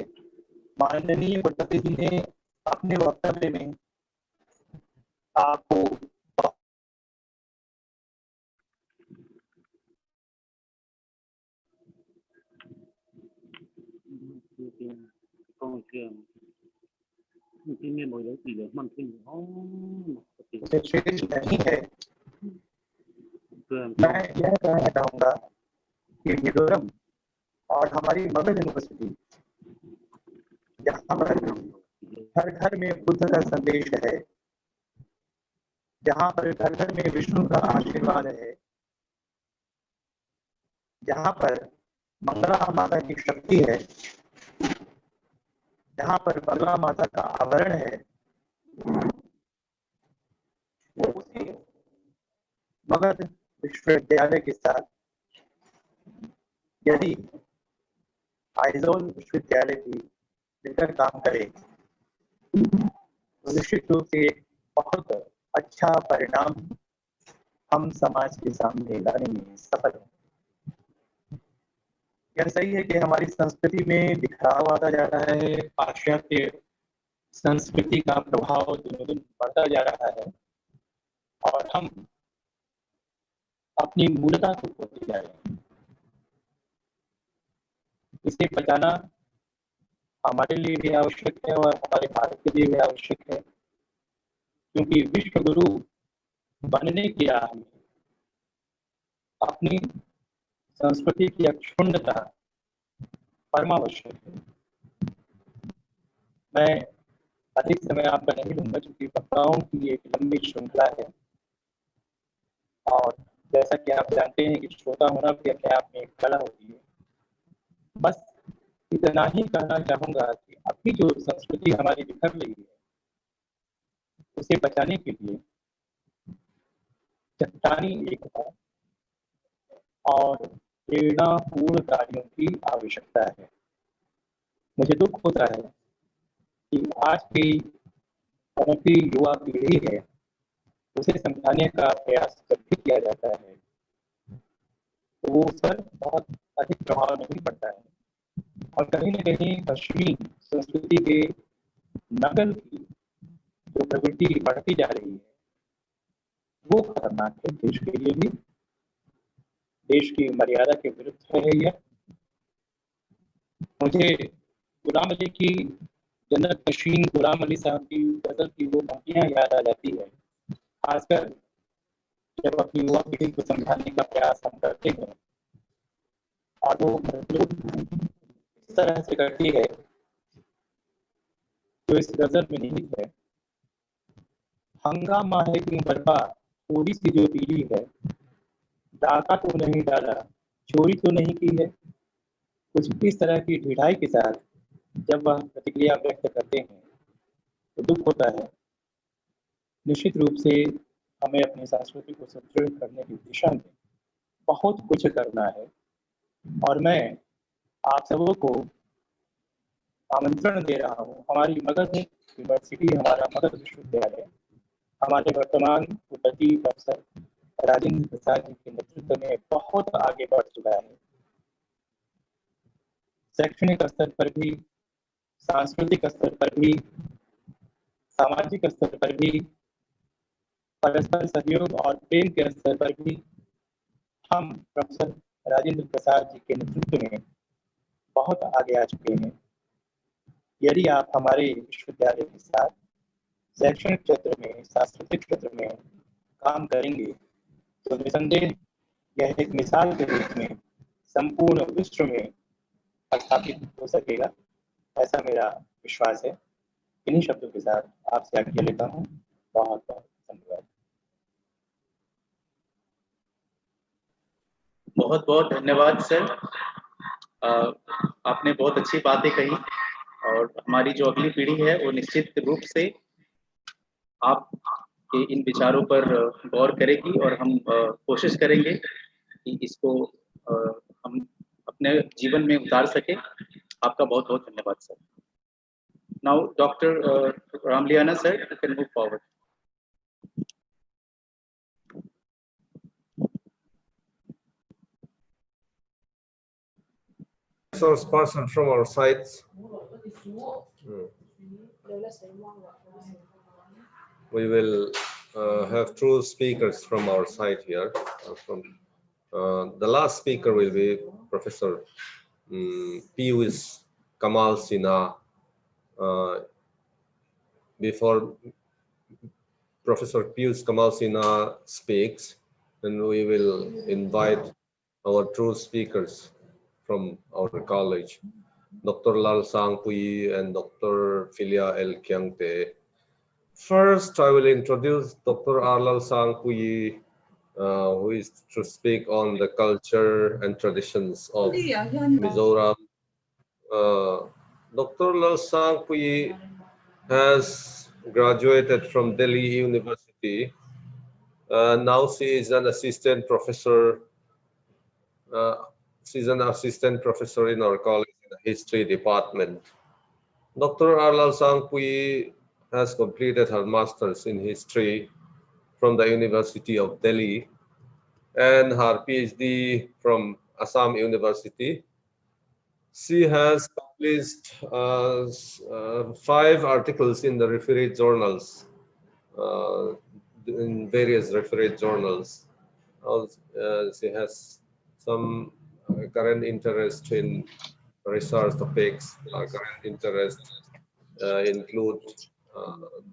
माननीय कुलपति जी ने अपने वक्तव्य में आपको श्रेष्ठ नहीं है। मैं यह कहना चाहूंगा कि मिजोरम और हमारी मगध यूनिवर्सिटी, जहाँ पर घर घर में बुद्ध का संदेश है, जहाँ पर घर घर में विष्णु का आशीर्वाद है, जहाँ पर मंगला माता की शक्ति है, जहाँ पर मंगला माता का आवरण है, वो उसी मगध विश्वविद्यालय के साथ यदि आइजोल विश्वविद्यालय भी मिलकर काम करे तो निश्चित रूप से बहुत अच्छा परिणाम हम समाज के सामने लाने में सफल हैं। यह सही है कि हमारी संस्कृति में बिखराव आता जा रहा है, पाश्चात्य संस्कृति का प्रभाव दिनों दिन बढ़ता जा रहा है और हम अपनी मूलता को खोते जा रहे हैं। इसे बचाना हमारे लिए भी आवश्यक है और हमारे भारत के लिए भी आवश्यक है, क्योंकि विश्व गुरु बनने की राह में अपनी संस्कृति की अक्षुण्णता परमावश्यक है। मैं अधिक समय आपका नहीं लूंगा क्योंकि वक्ताओं की एक लंबी श्रृंखला है और जैसा कि आप जानते हैं कि श्रोता होना भी अपने आप में एक कला होती है। बस इतना ही कहना चाहूंगा कि अभी जो संस्कृति हमारी बिखर रही है उसे बचाने के लिए चट्टानी एकता और प्रेरणापूर्ण कार्यों की आवश्यकता है। मुझे दुख होता है कि आज की पनपती युवा पीढ़ी है, उसे समझाने का प्रयास जब भी किया जाता है तो वो उस पर बहुत अधिक प्रभाव नहीं पड़ता है और कहीं न कहीं पश्चिमी संस्कृति के नकल की जो प्रवृत्ति बढ़ती जा रही है वो खतरनाक है देश के लिए भी, देश की मर्यादा के विरुद्ध है। यह मुझे गुलाम अली की जन्नत नशीन गुलाम अली साहब की गजल की वो पंक्तियां याद आ जाती है, खासकर जब अपनी युवा पीढ़ी को समझाने का प्रयास हम करते हैं और वो इस तरह से करती है जो इस गजल में निहित है। हंगामा है क्यों बर्पा, थोड़ी सी जो पीली है, डाका तो नहीं डाला, चोरी तो नहीं की है। कुछ इस तरह की ढिठाई के साथ जब वह प्रतिक्रिया व्यक्त करते हैं तो दुख होता है। निश्चित रूप से हमें अपनी संस्कृति को सुदृढ़ करने की दिशा में बहुत कुछ करना है और मैं आप सबों को आमंत्रण दे रहा हूँ। हमारी मगध यूनिवर्सिटी, हमारा मगध विश्वविद्यालय हमारे वर्तमान कुलपति प्रोफेसर राजेंद्र प्रसाद जी के नेतृत्व में बहुत आगे बढ़ चुका है। शैक्षणिक स्तर पर भी, सांस्कृतिक स्तर पर भी, सामाजिक स्तर पर भी परस्पर सहयोग और प्रेम के स्तर पर भी हम प्रोफेसर राजेंद्र प्रसाद जी के नेतृत्व में बहुत आगे आ चुके हैं। यदि आप हमारे विश्वविद्यालय के साथ शैक्षणिक क्षेत्र में, सांस्कृतिक क्षेत्र में काम करेंगे तो निसंदेह यह एक मिसाल के रूप में संपूर्ण विश्व में स्थापित हो सकेगा, ऐसा मेरा विश्वास है। इन्हीं शब्दों के साथ आपसे आज्ञा लेता हूँ। बहुत बहुत धन्यवाद। बहुत बहुत धन्यवाद सर। आपने बहुत अच्छी बातें कही और हमारी जो अगली पीढ़ी है वो निश्चित रूप से आपके इन विचारों पर गौर करेगी और हम कोशिश करेंगे कि इसको हम अपने जीवन में उतार सके। आपका बहुत बहुत धन्यवाद sir. Now doctor Ramliana sir, you can move forward. Source person from our sites. We will have two speakers from our side here. The last speaker will be Professor Piyush Kamal Sinha. Before Professor Piyush Kamal Sinha speaks, then we will invite our two speakers from our college, Dr. Lalsangpuii and Dr. Phillia Khiangte. First, I will introduce Dr. Lalsangpuii, who is to speak on the culture and traditions of Mizoram. Dr. Lalsangpuii has graduated from Delhi University. Now she is an assistant professor. She's an assistant professor in our college in the history department. Dr. Lalsangpuii has completed her master's in history from the University of Delhi and her PhD from Assam University. She has published 5 articles in the refereed journals, in various refereed journals. She has some current interest in research topics. Current interest include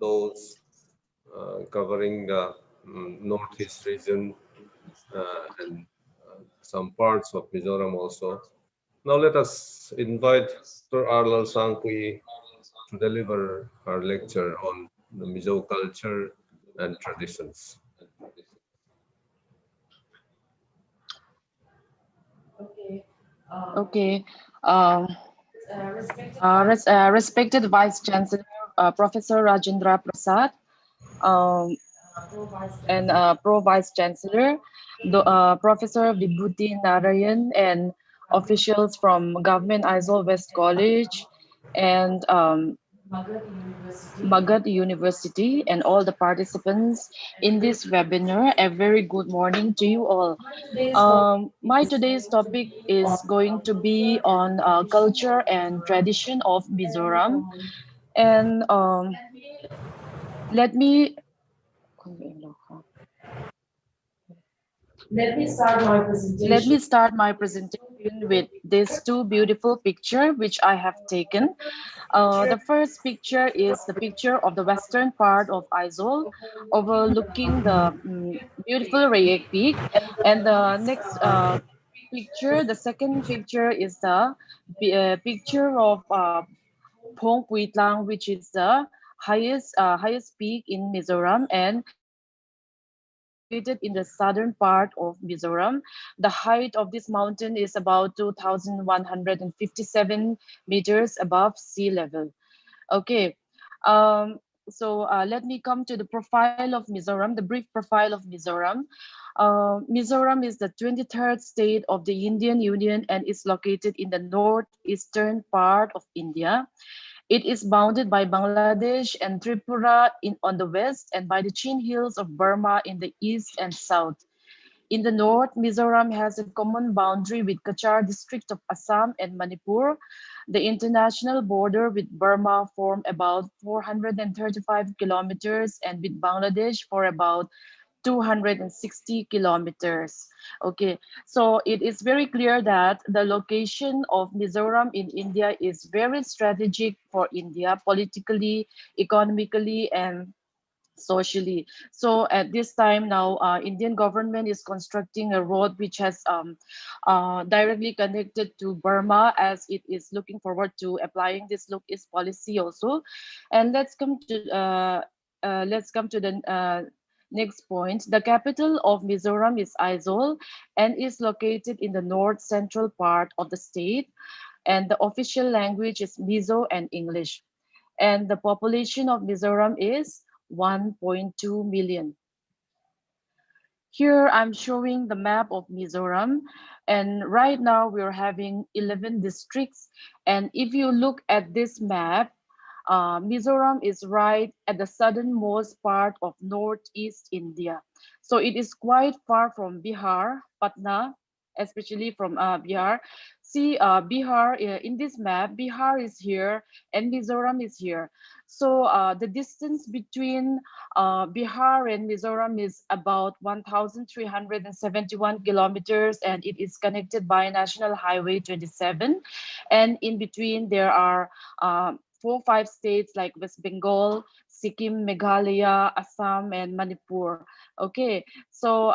those covering the Northeast region and some parts of Mizoram also. Now let us invite Dr. Lalsangpuii to deliver her lecture on the Mizo culture and traditions. Okay. Respected Vice Chancellor, Professor Rajendra Prasad, and Pro Vice Chancellor, Professor Vibhuti Narayan, and officials from Government Aizawl West College and Magadh University, and all the participants in this webinar. A very good morning to you all. My today's topic is going to be on culture and tradition of Mizoram. And let me start my presentation with these two beautiful pictures which I have taken. The first picture is the picture of the western part of Aizawl overlooking the beautiful Rayek Peak, and the next picture, the second picture, is the picture of Phong Puitlang, which is the highest peak in Mizoram, and situated in the southern part of Mizoram. The height of this mountain is about 2,157 meters above sea level. Okay, so let me come to the profile of Mizoram, the brief profile of Mizoram. Mizoram is the 23rd state of the Indian Union and is located in the northeastern part of India. It is bounded by Bangladesh and Tripura on the west, and by the Chin Hills of Burma in the east and south. In the north, Mizoram has a common boundary with Kachar district of Assam and Manipur. The international border with Burma form about 435 kilometers and with Bangladesh for about 260 kilometers. Okay, so it is very clear that the location of Mizoram in India is very strategic for India politically, economically, and socially. So at this time now, Indian government is constructing a road which has directly connected to Burma, as it is looking forward to applying this look is policy also. And let's come to the next point. The capital of Mizoram is Aizawl and is located in the north central part of the state. And the official language is Mizo and English. And the population of Mizoram is 1.2 million. Here I'm showing the map of Mizoram, and right now we're having 11 districts. And if you look at this map, Mizoram is right at the southernmost part of northeast India. So it is quite far from Bihar, Patna, especially from Bihar. See, Bihar, in this map, Bihar is here and Mizoram is here. So the distance between Bihar and Mizoram is about 1,371 kilometers, and it is connected by National Highway 27. And in between, there are 4-5 states like West Bengal, Sikkim, Meghalaya, Assam, and Manipur. Okay, so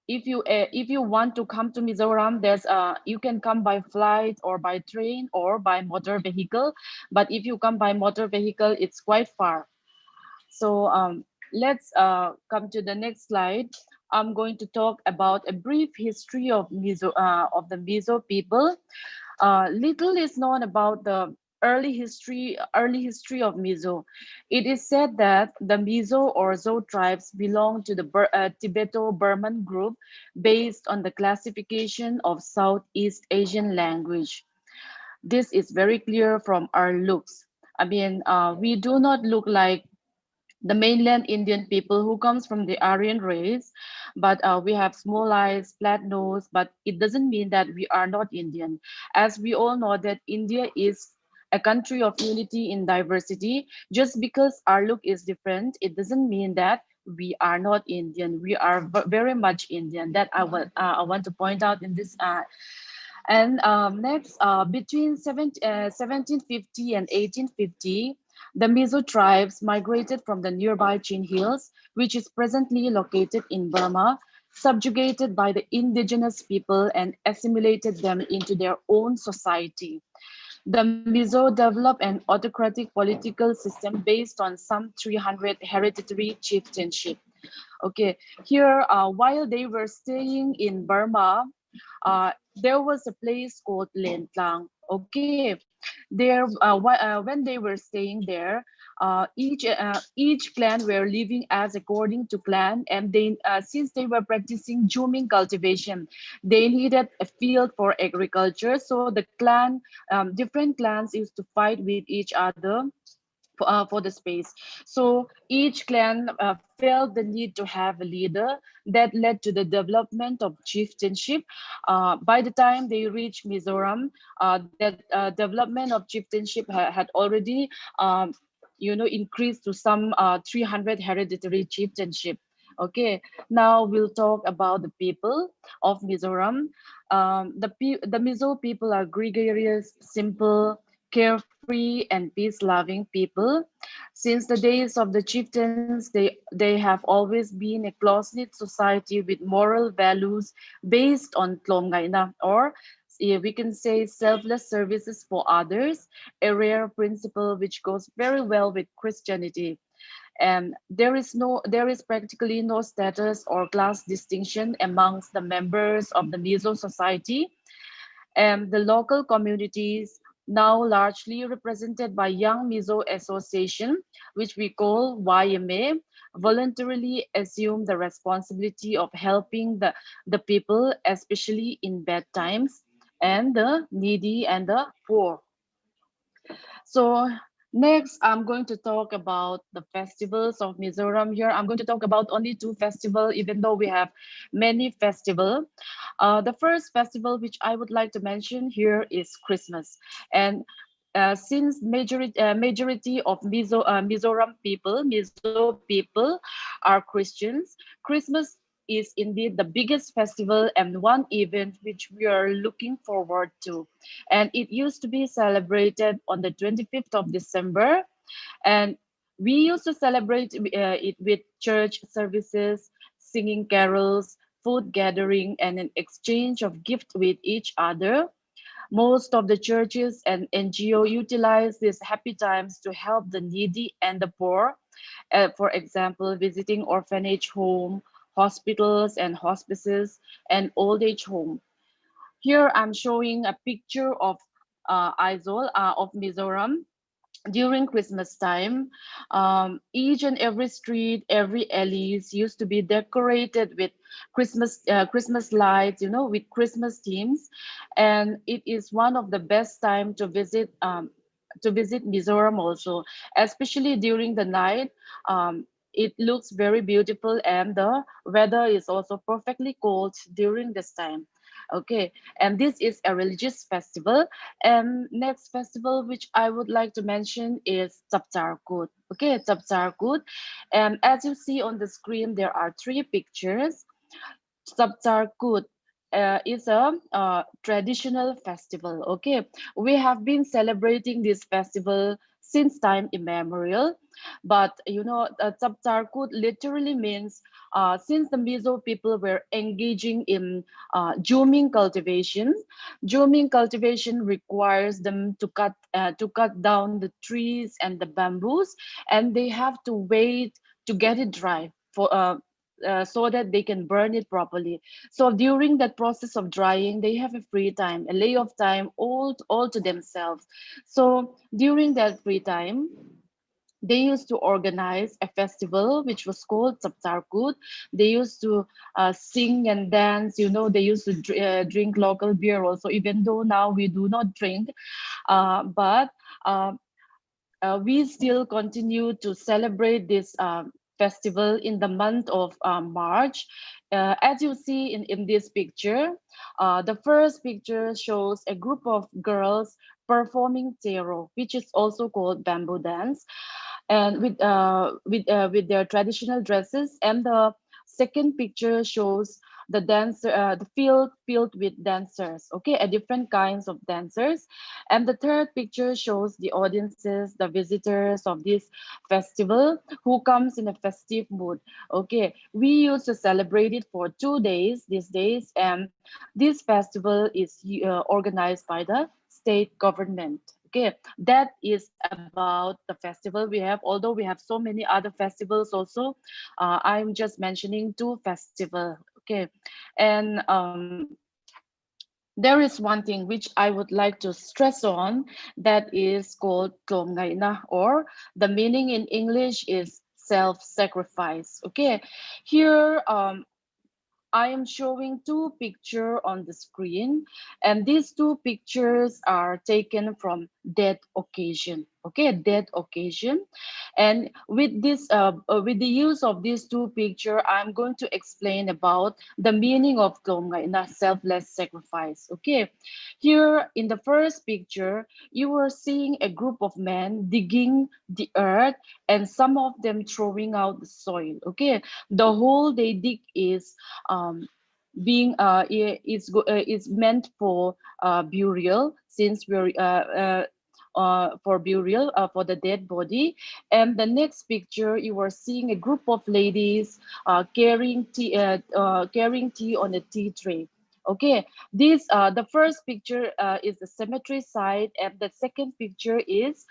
if you want to come to Mizoram, there's you can come by flight or by train or by motor vehicle. But if you come by motor vehicle, it's quite far. So let's come to the next slide. I'm going to talk about a brief history of the Mizo people. Little is known about the early history of Mizo. It is said that the Mizo or Zo tribes belong to the Tibeto-Burman group based on the classification of Southeast Asian language. This is very clear from our looks. I mean, we do not look like the mainland Indian people who comes from the Aryan race, but we have small eyes, flat nose, but it doesn't mean that we are not Indian. As we all know that India is a country of unity in diversity. Just because our look is different, it doesn't mean that we are not Indian. We are very much Indian. That I want to point out in this. And next, between 1750 and 1850, the Mizo tribes migrated from the nearby Chin Hills, which is presently located in Burma, subjugated by the indigenous people and assimilated them into their own society. The Mizo developed an autocratic political system based on some 300 hereditary chieftainship. Okay, here, while they were staying in Burma, there was a place called Lentlang. Okay, there when they were staying there, each clan were living as according to clan, and they since they were practicing Juming cultivation, they needed a field for agriculture. So the different clans used to fight with each other for the space. So each clan felt the need to have a leader. That led to the development of chieftainship. By the time they reached Mizoram, that development of chieftainship had already increased to some 300 hereditary chieftainship. Okay, now we'll talk about the people of Mizoram. The Mizo people are gregarious, simple, carefree, and peace-loving people. Since the days of the chieftains, they have always been a close-knit society with moral values based on tlomgaina, or we can say selfless services for others, a rare principle which goes very well with Christianity. And there is practically no status or class distinction amongst the members of the Mizo society. And the local communities, now largely represented by Young Mizo Association, which we call YMA, voluntarily assume the responsibility of helping the people, especially in bad times, and the needy and the poor. So Next, I'm going to talk about the festivals of Mizoram. Here, I'm going to talk about only 2 festivals, even though we have many festivals. The first festival which I would like to mention here is Christmas. And since majority of Mizoram people, Mizo people are Christians, Christmas is indeed the biggest festival and one event which we are looking forward to. And it used to be celebrated on the 25th of December. And we used to celebrate it with church services, singing carols, food gathering, and an exchange of gifts with each other. Most of the churches and NGO utilize these happy times to help the needy and the poor. For example, visiting orphanage home, hospitals and hospices, and old age home. Here I'm showing a picture of Aizawl of Mizoram during Christmas time. Each and every street, every alleys used to be decorated with Christmas lights, you know, with Christmas themes, and it is one of the best time to visit Mizoram also, especially during the night. It looks very beautiful, and the weather is also perfectly cold during this time. Okay, and this is a religious festival. And next festival which I would like to mention is Saptarkut. Okay, Saptarkut. And as you see on the screen, there are 3 pictures. Saptarkut is a traditional festival. Okay, we have been celebrating this festival since time immemorial, but you know, Saptarkut literally means since the Mizo people were engaging in jooming cultivation. Jooming cultivation requires them to cut down the trees and the bamboos, and they have to wait to get it dry for so that they can burn it properly. So during that process of drying, they have a free time, a lay of time all to themselves. So during that free time, they used to organize a festival which was called Saptarkut. They used to sing and dance. You know, they used to drink local beer also, even though now we do not drink. But we still continue to celebrate this festival in the month of March. As you see in this picture, the first picture shows a group of girls performing tero, which is also called bamboo dance, and with their traditional dresses. And the second picture shows the field filled with dancers, okay, a different kinds of dancers. And the third picture shows the audiences, the visitors of this festival who comes in a festive mood. Okay, we used to celebrate it for 2 days these days, and this festival is organized by the state government. Okay, that is about the festival we have, although we have so many other festivals also. I'm just mentioning 2 festivals. Okay, and there is one thing which I would like to stress on, that is called Klom Ngai Na, or the meaning in English is self-sacrifice. Okay, here I am showing 2 pictures on the screen, and these 2 pictures are taken from dead occasion. Okay, dead occasion. And with the use of these 2 pictures, I'm going to explain about the meaning of Klom Ngai Na, selfless sacrifice. Okay, here in the first picture, you are seeing a group of men digging the earth, and some of them throwing out the soil. Okay, the hole they dig is is meant for burial, since we're for burial for the dead body. And the next picture, you are seeing a group of ladies carrying tea on a tea tray. Okay, this the first picture is the cemetery site, and the second picture is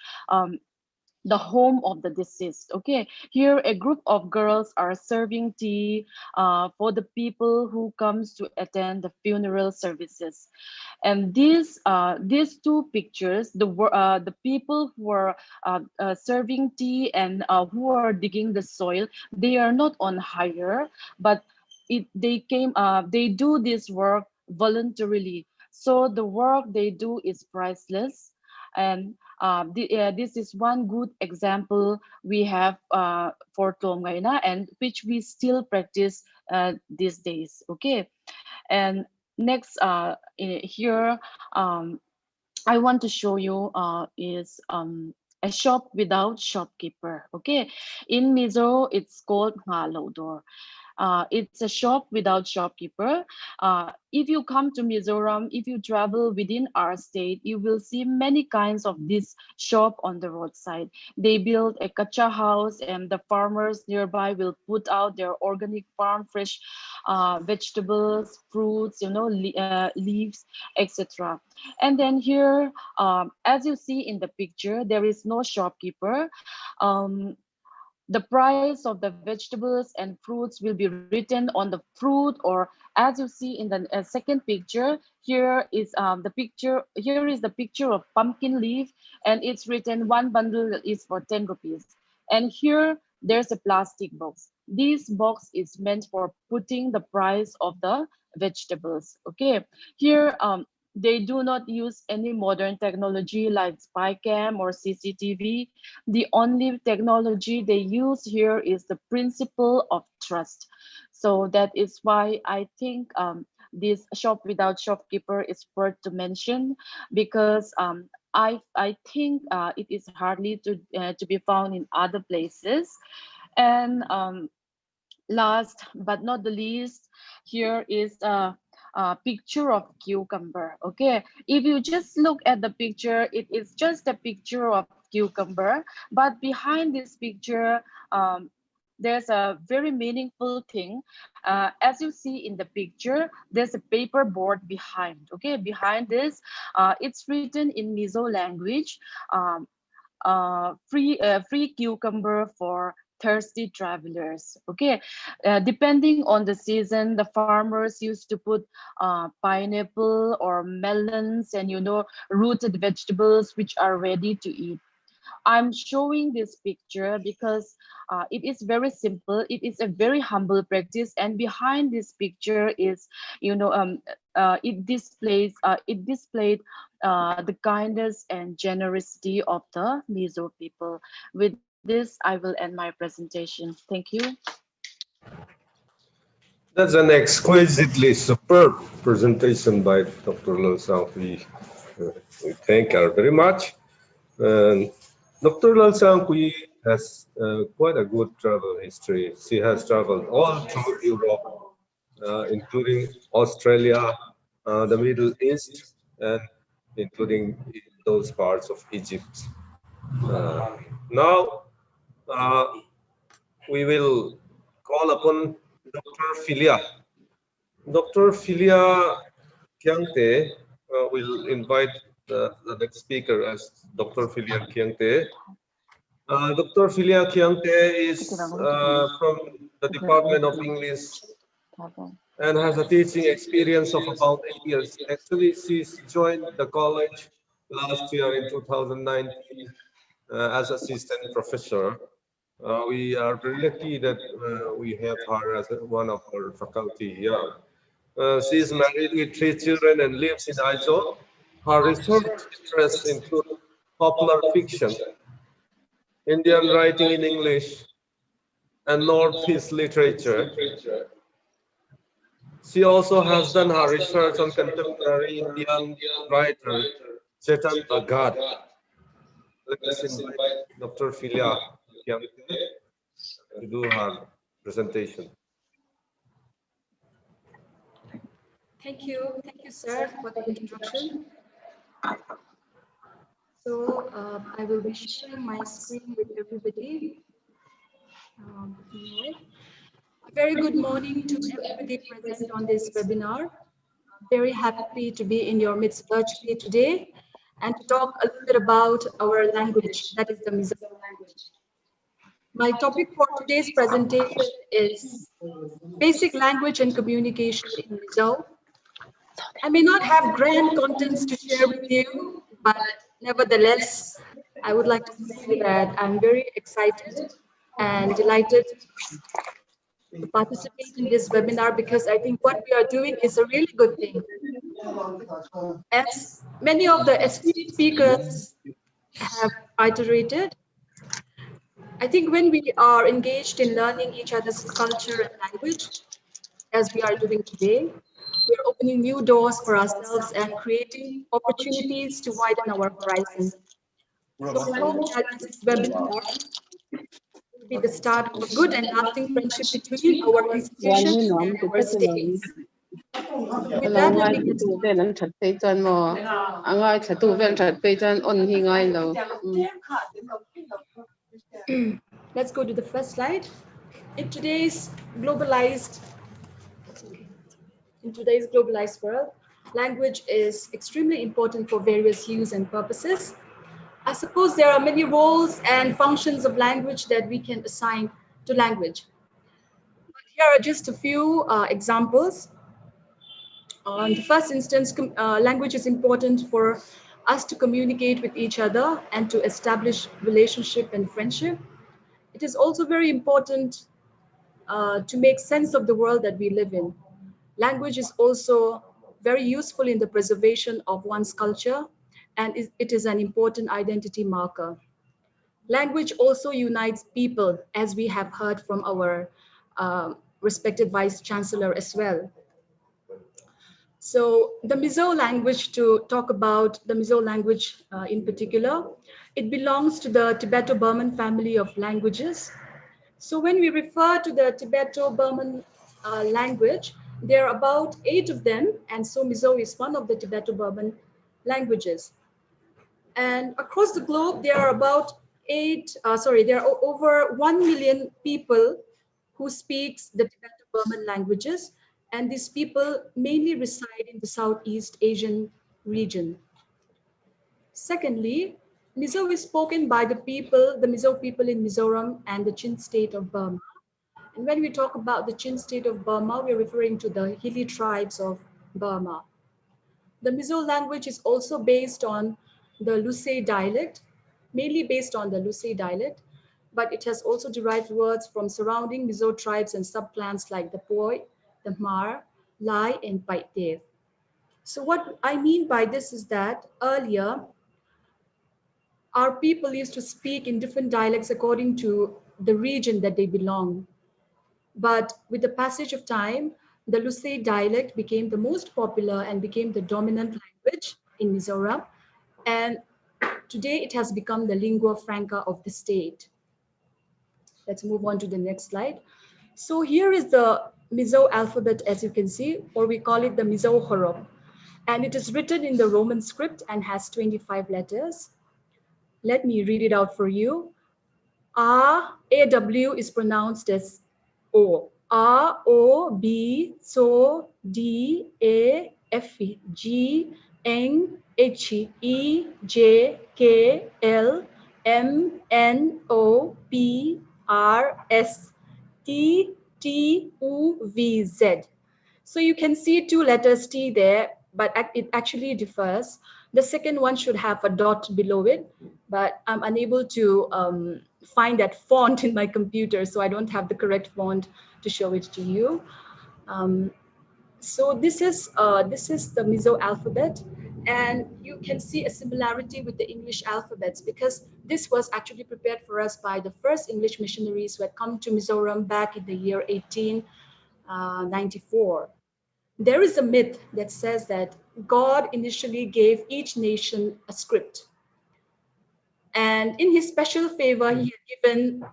the home of the deceased. Okay, here a group of girls are serving tea for the people who comes to attend the funeral services. And these 2 pictures, the people who are serving tea and who are digging the soil, they are not on hire, but they do this work voluntarily. So the work they do is priceless. And This is one good example we have for Tom Gaina, and which we still practice these days. Okay, and next here I want to show you is a shop without shopkeeper. Okay, in Mizo it's called Malodor. It's a shop without shopkeeper. If you come to Mizoram, if you travel within our state, you will see many kinds of this shop on the roadside. They build a kacha house, and the farmers nearby will put out their organic farm, fresh vegetables, fruits, leaves, etc. And then here, as you see in the picture, there is no shopkeeper. The price of the vegetables and fruits will be written on the fruit, or as you see in the second picture, here is the picture of pumpkin leaf, and it's written one bundle is for 10 rupees. And here there's a plastic box. This box is meant for putting the price of the vegetables. Okay, here they do not use any modern technology like spy cam or CCTV. The only technology they use here is the principle of trust. So that is why I think this shop without shopkeeper is worth to mention, because I think it is hardly to be found in other places. And last but not the least, here is a picture of cucumber. Okay, if you just look at the picture, it is just a picture of cucumber, but behind this picture there's a very meaningful thing. As you see in the picture, there's a paper board behind. Okay, behind this it's written in Mizo language, free cucumber for thirsty travelers. Okay, depending on the season, the farmers used to put pineapple or melons and rooted vegetables which are ready to eat. I'm showing this picture because it is very simple. It is a very humble practice, and behind this picture is, it displayed the kindness and generosity of the Mizo people. With this, I will end my presentation. Thank you. That's an exquisitely superb presentation by Dr. Lalsangpuii. We thank her very much. And Dr. Lalsangpuii has quite a good travel history. She has traveled all through Europe, including Australia, the Middle East, and including those parts of Egypt. Now, we will call upon Dr. Phillia. Dr. Phillia Khiangte will invite the next speaker as Dr. Phillia Khiangte. Dr. Phillia Khiangte is from the Department of English and has a teaching experience of about 8 years. Actually, she's joined the college last year in 2019 as assistant professor. We are very lucky that we have her as one of our faculty here. She is married with 3 children and lives in Aizawl. Her research interests include popular fiction, Indian writing in English, and Northeast literature. She also has done her research on contemporary Indian writer Chetan Bhagat. Let's invite Dr. Phillia to do her presentation. Thank you, sir, for the introduction. So I will be sharing my screen with everybody. A very good morning to everybody present on this webinar. Very happy to be in your midst virtually today and to talk a little bit about our language, that is the Mizo language. My topic for today's presentation is basic language and communication in Mizo. I may not have grand contents to share with you, but nevertheless, I would like to say that I'm very excited and delighted to participate in this webinar because I think what we are doing is a really good thing. As many of the esteemed speakers have iterated. I think when we are engaged in learning each other's culture and language, as we are doing today, we're opening new doors for ourselves and creating opportunities to widen our horizon. So I hope that this webinar will be the start of a good and lasting friendship between our institutions and our states. So with that, let me get let's go to the first slide. In today's globalized world, language is extremely important for various use and purposes. I suppose there are many roles and functions of language that we can assign to language. But here are just a few examples. In the first instance, language is important for us to communicate with each other and to establish relationship and friendship. It is also very important to make sense of the world that we live in. Language is also very useful in the preservation of one's culture, and it is an important identity marker. Language also unites people, as we have heard from our respected Vice Chancellor as well. So the Mizo language, to talk about the Mizo language in particular, it belongs to the Tibeto-Burman family of languages. So when we refer to the Tibeto-Burman language, there are about 8 of them, and so Mizo is one of the Tibeto-Burman languages. And across the globe, there are about there are over 1 million people who speaks the Tibeto-Burman languages, and these people mainly reside in the Southeast Asian region. Secondly, Mizo is spoken by the Mizo people in Mizoram and the Chin state of Burma. And when we talk about the Chin state of Burma, we're referring to the hilly tribes of Burma. The Mizo language is also based on the Lusei dialect, mainly based on the Lusei dialect, but it has also derived words from surrounding Mizo tribes and subclans like the Poi, the Mar, Lai, and Paitev. So what I mean by this is that earlier, our people used to speak in different dialects according to the region that they belong. But with the passage of time, the Lusei dialect became the most popular and became the dominant language in Mizoram. And today it has become the lingua franca of the state. Let's move on to the next slide. So here is the Mizo alphabet, as you can see, or we call it the Mizo Horof. And it is written in the Roman script and has 25 letters. Let me read it out for you. AW is pronounced as O. R, O, B, So, D, A, F, G, N, H, E, J, K, L, M, N, O, P, R, S, T, T, U, V, Z. So you can see 2 letters T there, but it actually differs. The second one should have a dot below it, but I'm unable to find that font in my computer, so I don't have the correct font to show it to you. So this is the Mizo alphabet, and you can see a similarity with the English alphabets because this was actually prepared for us by the first English missionaries who had come to Mizoram back in the year 1894. There is a myth that says that God initially gave each nation a script. And in his special favor, he had given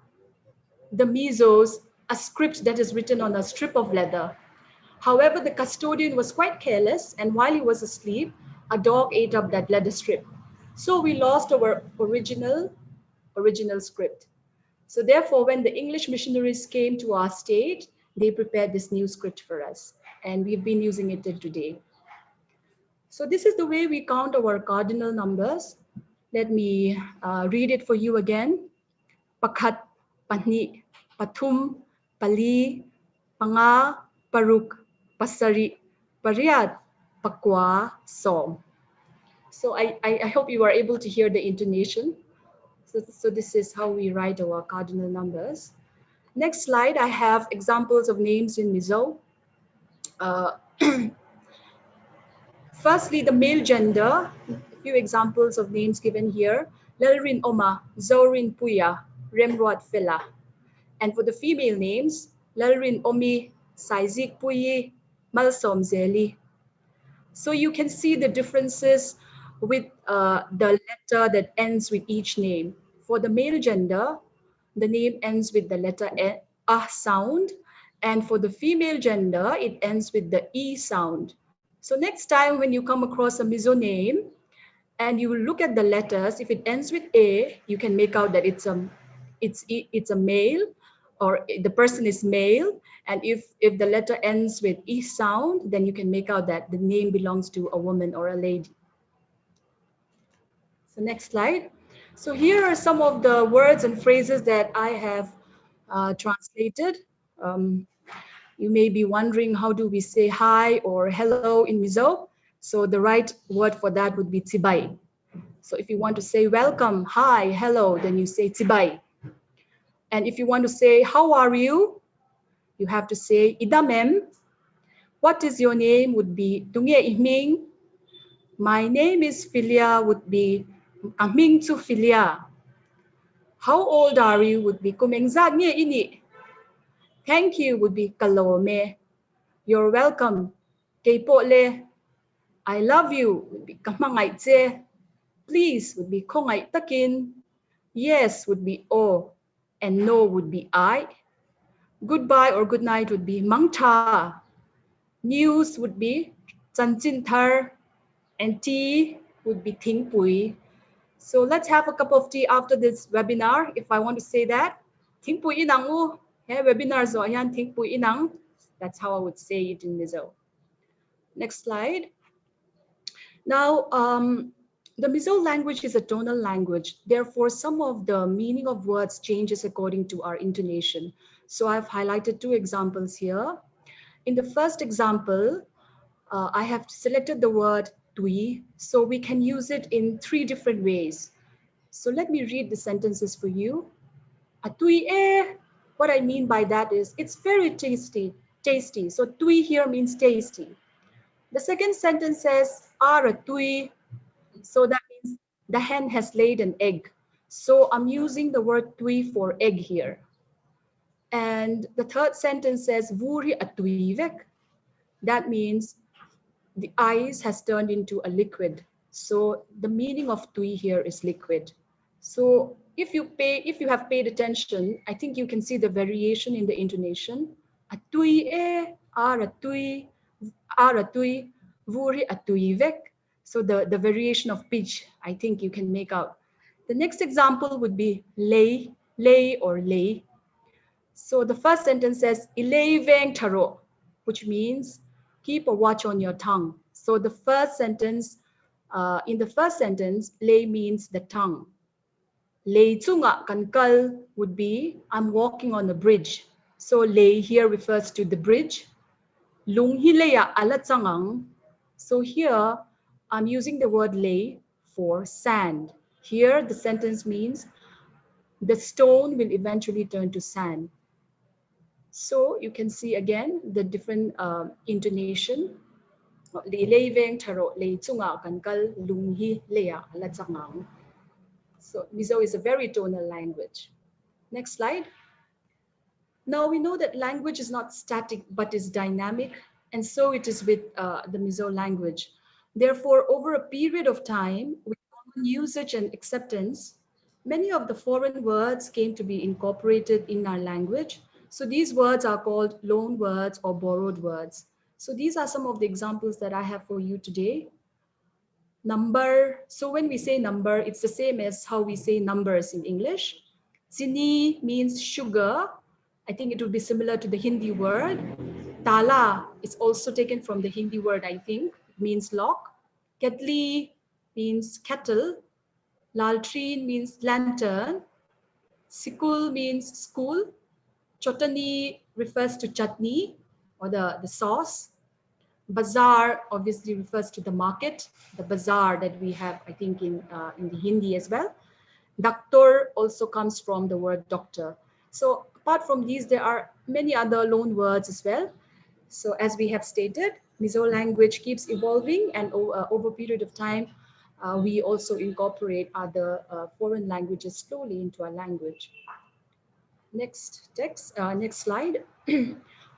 the Mizos a script that is written on a strip of leather. However, the custodian was quite careless, and while he was asleep, a dog ate up that leather strip. So we lost our original script. So therefore, when the English missionaries came to our state, they prepared this new script for us, and we've been using it till today. So this is the way we count our cardinal numbers. Let me read it for you again. Pakhat, Pani, Pathum, Pali, Panga, Paruk, Pasari, Pariat, Pakwa, Som. So I hope you are able to hear the intonation. So this is how we write our cardinal numbers. Next slide, I have examples of names in Mizo. Firstly, the male gender, a few examples of names given here. Lalrin Oma, Zorin Puya, Remrod Phillia. And for the female names, Lalrin Omi, Saizik Puyi, Malsom Zeli. So you can see the differences with the letter that ends with each name. For the male gender, the name ends with the letter sound. And for the female gender, it ends with the E sound. So next time when you come across a Mizo name and you look at the letters, if it ends with A, you can make out that it's a male, or the person is male. And if the letter ends with E sound, then you can make out that the name belongs to a woman or a lady. So next slide. So here are some of the words and phrases that I have translated. You may be wondering, how do we say hi or hello in Mizo? So the right word for that would be tibai. So if you want to say welcome, hi, hello, then you say tibai. And if you want to say, how are you? You have to say idamem. What is your name would be Tungye Ihming. My name is Phillia would be Aming to Phillia. How old are you would be Kumengzat Nye Ini. Thank you would be Kalome. You're welcome. Keipole. I love you would be Kamangay Tse. Please would be Kongay Takin. Yes would be O. And no would be I. Goodbye or good night would be Mangta. News would be Chanchinthar. And tea would be Thingpui. So let's have a cup of tea after this webinar. If I want to say that, Thingpui inang u. Webinar zo ayan Thingpui inang. That's how I would say it in Mizo. Next slide. Now, the Mizo language is a tonal language. Therefore, some of the meaning of words changes according to our intonation. So I've highlighted two examples here. In the first example, I have selected the word tui, so we can use it in three different ways. So let me read the sentences for you. A tui e, what I mean by that is it's very tasty. So tui here means tasty. The second sentence says a tui, so that means the hen has laid an egg. So I'm using the word tui for egg here. And the third sentence says vuri a tui vek. That means the ice has turned into a liquid. So the meaning of tui here is liquid. So if you have paid attention, I think you can see the variation in the intonation. A tui e, a tui, vuri a tui vek. So the variation of pitch, I think you can make out. The next example would be lay or lay. So the first sentence says ilay veng taro, which means keep a watch on your tongue. So the first sentence, in the first sentence, lay means the tongue. Lay tsunga kankal would be I'm walking on a bridge. So lay here refers to the bridge. Lung hilaya alatsangang. So here I'm using the word lay for sand. Here the sentence means the stone will eventually turn to sand. So you can see again the different intonation. So Mizo is a very tonal language. Next slide. Now we know that language is not static but is dynamic, and so it is with the Mizo language. Therefore, over a period of time, with common usage and acceptance, many of the foreign words came to be incorporated in our language. So these words are called loan words or borrowed words. So these are some of the examples that I have for you today. Number, so when we say number, it's the same as how we say numbers in English. Chini means sugar. I think it would be similar to the Hindi word. Tala is also taken from the Hindi word, I think. It means lock. Ketli means kettle. Laltreen means lantern. Sikul means school. Chotani refers to chutney or the sauce. Bazaar obviously refers to the market, the bazaar that we have, I think, in the Hindi as well. Doctor also comes from the word doctor. So apart from these, there are many other loan words as well. So as we have stated, Mizo language keeps evolving, and over a period of time, we also incorporate other foreign languages slowly into our language. Next slide.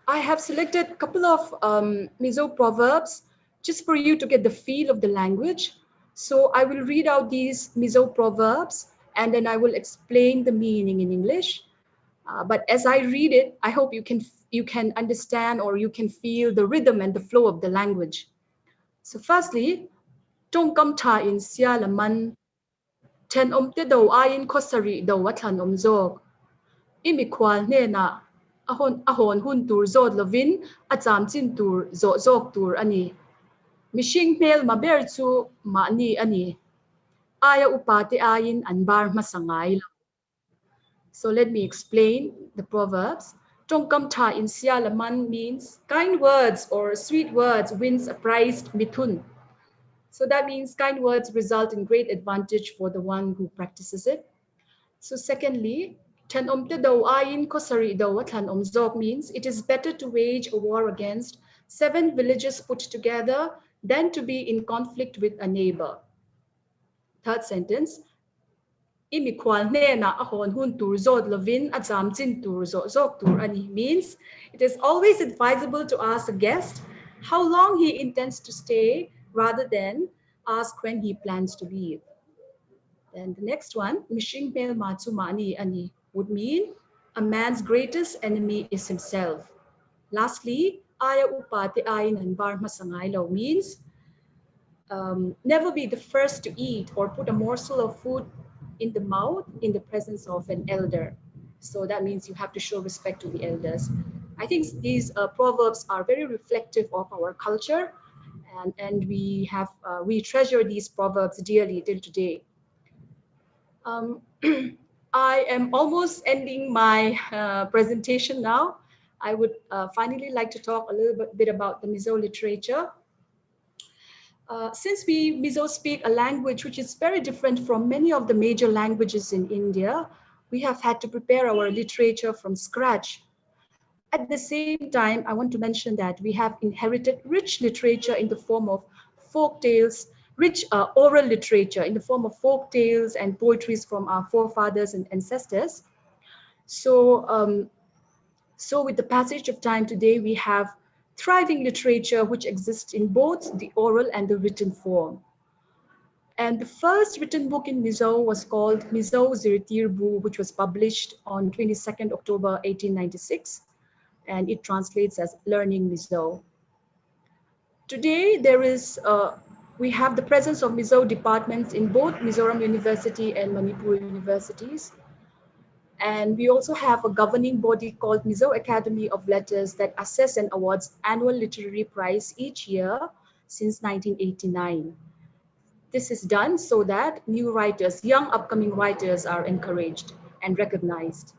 I have selected a couple of Mizo proverbs just for you to get the feel of the language. So I will read out these Mizo proverbs and then I will explain the meaning in English. But as I read it, I hope you can understand or you can feel the rhythm and the flow of the language. So firstly, Tong kam tha in sia laman, ten te do ayin kosari do watan zog. Imikwal ne na ahon hun tur zod lovin acham chin tur zog tur ani. Mishing mel maber chu mani ani. Aya upate ayin anbar masangay. So let me explain the proverbs. Tongkam tha in sia laman means kind words or sweet words wins a prized mithun. So that means kind words result in great advantage for the one who practices it. So secondly, Tan omte daw ayin ko sari daw tan omzog means it is better to wage a war against 7 villages put together than to be in conflict with a neighbor. Third sentence, imikwal ne na ahon hun tur zod lovin acham chin tur zog tur ani means it is always advisable to ask a guest how long he intends to stay rather than ask when he plans to leave. Then the next one, mishing mel matsumani ani, would mean a man's greatest enemy is himself. Lastly, aya upate ayin anbar masangaylo means never be the first to eat or put a morsel of food in the mouth in the presence of an elder. So that means you have to show respect to the elders. I think these proverbs are very reflective of our culture, and we treasure these proverbs dearly till today. I am almost ending my presentation now. I would finally like to talk a little bit about the Mizo literature. Since we Mizo speak a language which is very different from many of the major languages in India, we have had to prepare our literature from scratch. At the same time, I want to mention that we have inherited rich literature in the form of folk tales, rich oral literature in the form of folk tales and poetries from our forefathers and ancestors. So, so with the passage of time today, we have thriving literature which exists in both the oral and the written form. And the first written book in Mizo was called Mizo Ziritirbu, which was published on 22nd October 1896, and it translates as Learning Mizo. Today, we have the presence of Mizo departments in both Mizoram University and Manipur universities. And we also have a governing body called Mizo Academy of Letters that assess and awards annual literary prize each year since 1989. This is done so that new writers, young upcoming writers are encouraged and recognized.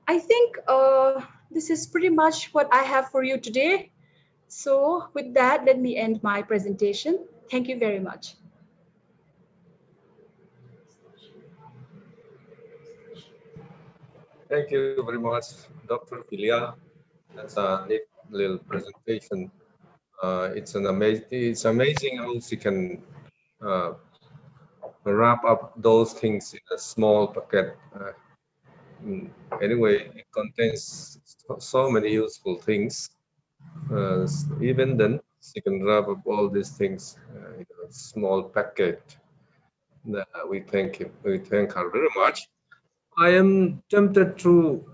I think this is pretty much what I have for you today. So with that, let me end my presentation. Thank you very much. Thank you very much, Dr. Phillia. That's a neat little presentation. It's amazing how she can wrap up those things in a small packet. Anyway, it contains so many useful things. Even then, she can wrap up all these things in a small packet. We thank her very much. I am tempted to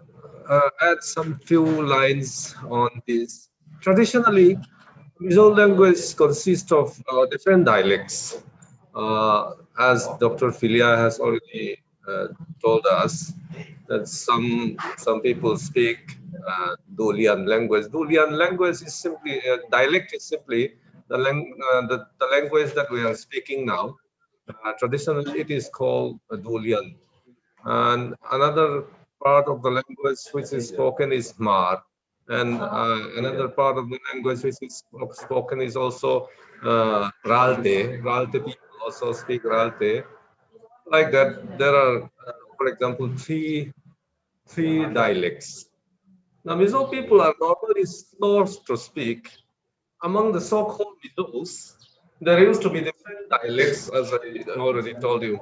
add some few lines on this. Traditionally, Mizo language consists of different dialects. As Dr. Phillia has already told us, that some people speak Dulian language. Dulian language is simply, dialect is simply the language that we are speaking now. Traditionally, it is called Dulian. And another part of the language which is spoken is Mar. And another part of the language which is spoken is also Ralte. Ralte people also speak Ralte. Like that, there are, for example, three dialects. Now, Mizo people are normally sourced to speak. Among the so-called Mizos, there used to be different dialects, as I already told you,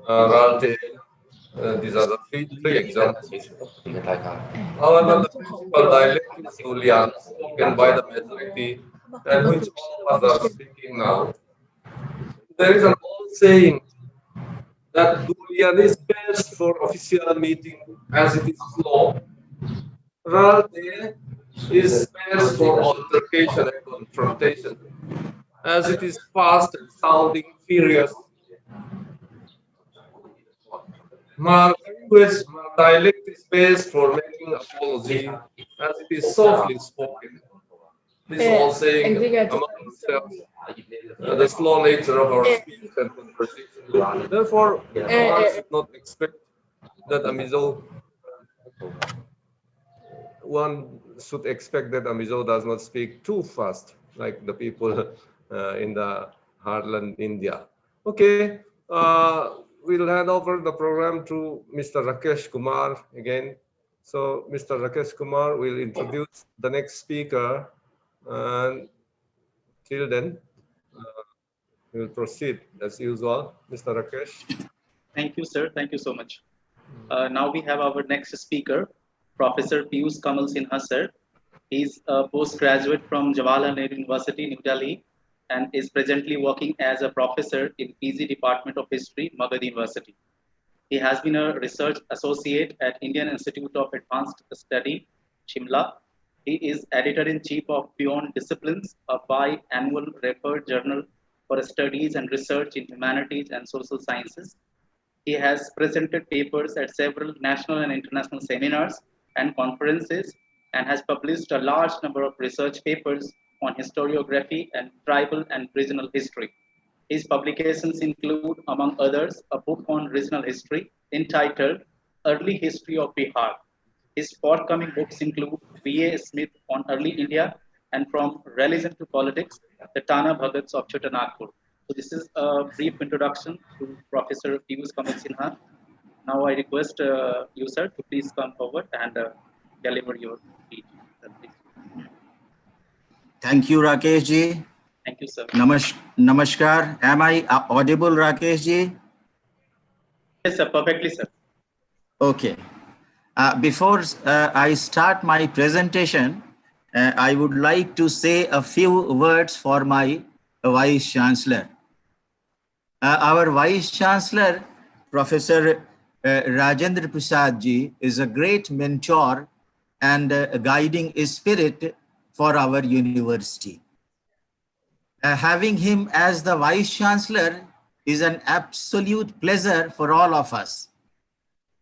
Ralte. These are the three examples. However, the principal dialect is Phillia, spoken by the majority, and which all of us are speaking now. There is an old saying that Durian is best for official meeting as it is slow. Ralte is best for altercation and confrontation as it is fast and sounding furious. My language, my dialect is best for making apology as it is softly spoken. This all saying among themselves the slow nature of our speech and conversation. Therefore, one should not expect that Amizo does not speak too fast like the people in the heartland India. Okay, we'll hand over the program to Mr. Rakesh Kumar again. So Mr. Rakesh Kumar will introduce the next speaker, and till then, we will proceed as usual. Mr. Rakesh. Thank you, sir. Thank you so much. Now we have our next speaker, Professor Piyush Kamal Sinha, sir. He's a postgraduate from Jawaharlal Nehru University, New Delhi, and is presently working as a professor in PG Department of History, Magadh University. He has been a research associate at Indian Institute of Advanced Study, Shimla. He is editor-in-chief of Beyond Disciplines, a bi-annual referred journal for studies and research in humanities and social sciences. He has presented papers at several national and international seminars and conferences and has published a large number of research papers on historiography and tribal and regional history. His publications include, among others, a book on regional history entitled Early History of Bihar. His forthcoming books include B.A. Smith on Early India and From Religion to Politics, the Tana Bhagats of Chotanagpur. So this is a brief introduction to Professor Piyush Kamal Sinha. Now I request you, sir, to please come forward and deliver your speech. Thank you, Rakesh ji. Thank you, sir. Namaskar. Am I audible, Rakesh ji? Yes, sir. Perfectly, sir. Okay. Before I start my presentation, I would like to say a few words for my Vice Chancellor. Our Vice Chancellor, Professor Rajendra Prasad ji, is a great mentor and a guiding spirit for our university. Having him as the Vice Chancellor is an absolute pleasure for all of us.